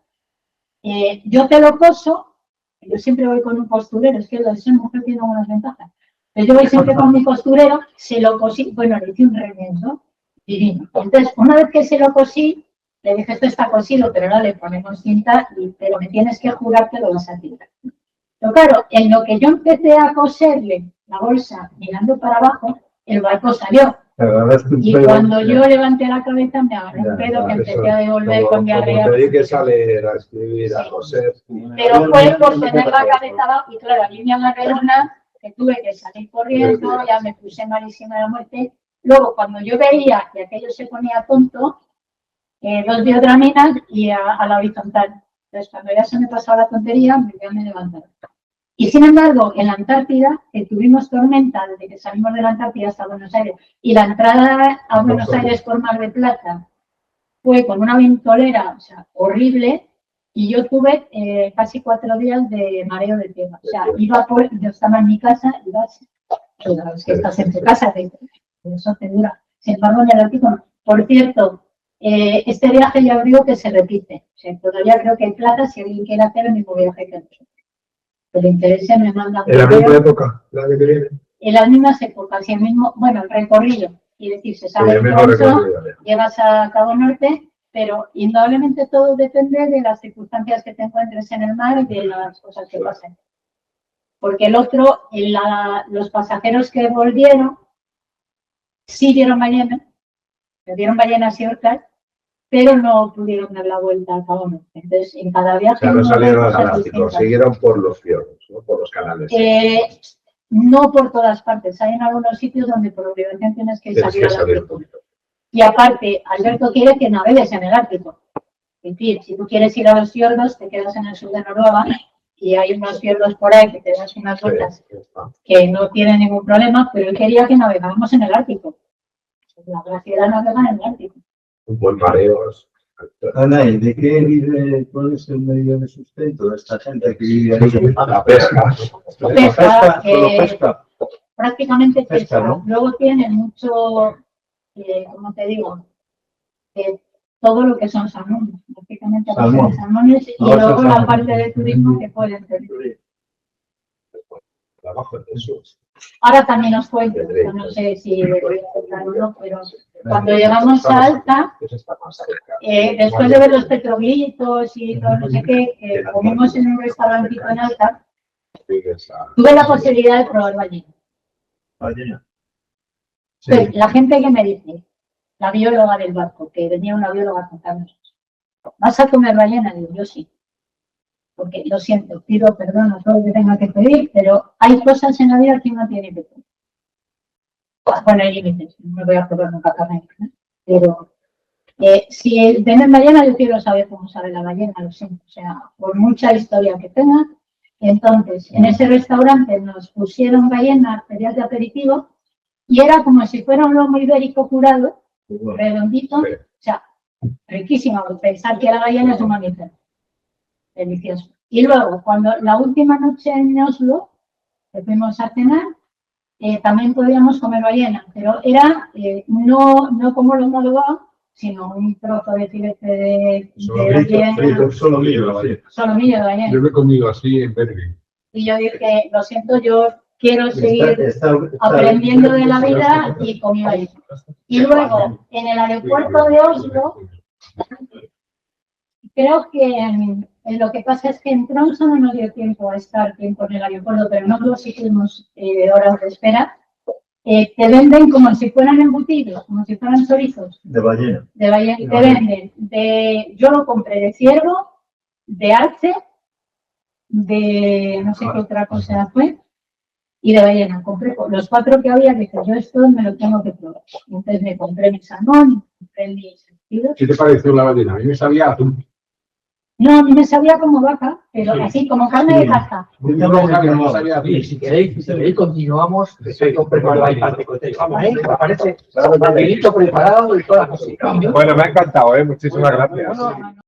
Speaker 2: yo te lo coso, yo siempre voy con un costurero, es que lo de ser mujer tiene algunas ventajas. Pero yo voy siempre con mi costurero, se lo cosí, bueno, le hice un remiendo divino. Entonces, una vez que se lo cosí, le dije, esto está cosido, pero ahora le ponemos cinta, pero me tienes que jurar que lo vas a tirar. Pero claro, en lo que yo empecé a coserle la bolsa mirando para abajo, el barco salió. Y cuando yo levanté la cabeza me agarré un pedo que empecé a devolver con diarrea.
Speaker 3: Como te di que sale a escribir, a coser.
Speaker 2: Pero fue por tener la cabeza abajo y claro, a mí me agarré una que tuve que salir corriendo, ya me puse malísima de la muerte. Luego, cuando yo veía que aquello se ponía tonto, 2 diodraminas y a la horizontal. Entonces, cuando ya se me pasaba la tontería, me levantaron. Y sin embargo, en la Antártida, que tuvimos tormenta desde que salimos de la Antártida hasta Buenos Aires, y la entrada a Buenos Aires por Mar del Plata fue con una ventolera, o sea, horrible, y yo tuve casi 4 días de mareo de tierra. O sea, yo estaba en mi casa, es que estás en tu casa, eso te dura. Sin embargo, en el Ártico no. Por cierto, este viaje ya os digo que se repite. O sea, todavía creo que hay plata si alguien quiere hacer el mismo viaje que nosotros. Que le interese, me mandan.
Speaker 3: En la misma época, la que viene.
Speaker 2: En las mismas épocas y el mismo, bueno, el recorrido. Y decir, se sale
Speaker 3: El
Speaker 2: de
Speaker 3: mismo
Speaker 2: Tromsø,
Speaker 3: recorrido.
Speaker 2: llegas a Cabo Norte, pero indudablemente todo depende de las circunstancias que te encuentres en el mar y de las cosas que pasen. Porque el otro, los pasajeros que volvieron, sí vieron ballenas y orcas, pero no pudieron dar la vuelta a Cabo Norte. Entonces, en cada viaje...
Speaker 3: O sea, no salieron al
Speaker 2: cosas
Speaker 3: Atlántico,
Speaker 2: distintas.
Speaker 3: siguieron por los fiordos, ¿no? Por los canales.
Speaker 2: No por todas partes. Hay en algunos sitios donde por obligación tienes que
Speaker 3: Tienes
Speaker 2: salir
Speaker 3: que
Speaker 2: al
Speaker 3: salir un
Speaker 2: Ártico.
Speaker 3: poquito.
Speaker 2: Y aparte, Alberto quiere que navegues en el Ártico. Es decir, si tú quieres ir a los fiordos, te quedas en el sur de Noruega y hay unos fiordos por ahí que te das unas vueltas
Speaker 3: Sí, ya está.
Speaker 2: que no tienen ningún problema, pero él quería que navegáramos en el Ártico. La gracia era navegar en el Ártico.
Speaker 3: Un buen mareo.
Speaker 1: Ana, ¿y de qué vive, cuál es el medio de sustento de esta gente que vive ahí?
Speaker 3: La pesca.
Speaker 1: Solo
Speaker 2: Pesca,
Speaker 1: pesca.
Speaker 2: prácticamente pesca.
Speaker 1: Pesca, ¿no?
Speaker 2: Luego tienen mucho, ¿cómo te digo? Todo lo que son salmones, prácticamente
Speaker 1: Salmón.
Speaker 2: salmones y
Speaker 1: No,
Speaker 2: luego
Speaker 1: son
Speaker 2: la
Speaker 1: salmón.
Speaker 2: parte de turismo que pueden tener.
Speaker 3: Trabajo en eso.
Speaker 2: Ahora también os cuento, yo no sé si lo voy a contar o no, pero cuando llegamos a Alta,
Speaker 3: Eso está más cerca.
Speaker 2: después de ver los petroglitos y todo no sé qué, comimos en un restaurantito en Alta, tuve la posibilidad de probar ballena.
Speaker 1: Ballena. Sí.
Speaker 2: Pues, la gente que me dice, la bióloga del barco, que venía una bióloga a contarnos, ¿vas a comer ballena? Digo, yo sí. Porque lo siento, pido perdón a todo lo que tenga que pedir, pero hay cosas en la vida que uno tiene que pedir. Bueno, hay límites, no me voy a probar nunca carne, ¿no? Pero si venden ballena, yo quiero saber cómo sabe la ballena, lo siento. O sea, por mucha historia que tenga. Entonces, en ese restaurante nos pusieron ballena, pedías de aperitivo, y era como si fuera un lomo ibérico curado, redondito,
Speaker 3: Sí.
Speaker 2: o sea, riquísimo, pensar que la ballena es un mamífero. Delicioso. Y luego, cuando la última noche en Oslo, que fuimos a cenar, también podíamos comer ballena, pero era no como lo homologado, sino un trozo de filete de ballena,
Speaker 1: Frito, solo mío.
Speaker 2: solomillo de ballena.
Speaker 6: Yo lo he comido así en Bergen.
Speaker 2: Y yo dije, lo siento, yo quiero seguir
Speaker 1: Está
Speaker 2: aprendiendo de la vida y comí ballena. Y luego, en el aeropuerto de Oslo, creo que lo que pasa es que en Tromsø no nos dio tiempo a estar tiempo en el aeropuerto, pero nosotros sí tuvimos horas de espera. Te venden como si fueran embutidos, como si fueran chorizos
Speaker 1: de ballena.
Speaker 2: de ballena. Te venden yo lo compré de ciervo, de arce, de no sé qué otra cosa fue, y de ballena. Compré los 4 que había, que dije, yo esto me lo tengo que probar. Entonces me compré mi salmón, me compré el sentido.
Speaker 6: ¿Qué te pareció la ballena? A mí me sabía atún.
Speaker 2: No, a mí me sabía como vaca, pero así, como carne de caza.
Speaker 6: No sabía atún.
Speaker 5: Y si queréis, continuamos. Yo preparo ahí para el Vamos, aparece papelito preparado y todas las cosas.
Speaker 3: Bueno, me ha encantado, muchísimas gracias.
Speaker 2: No, no, no.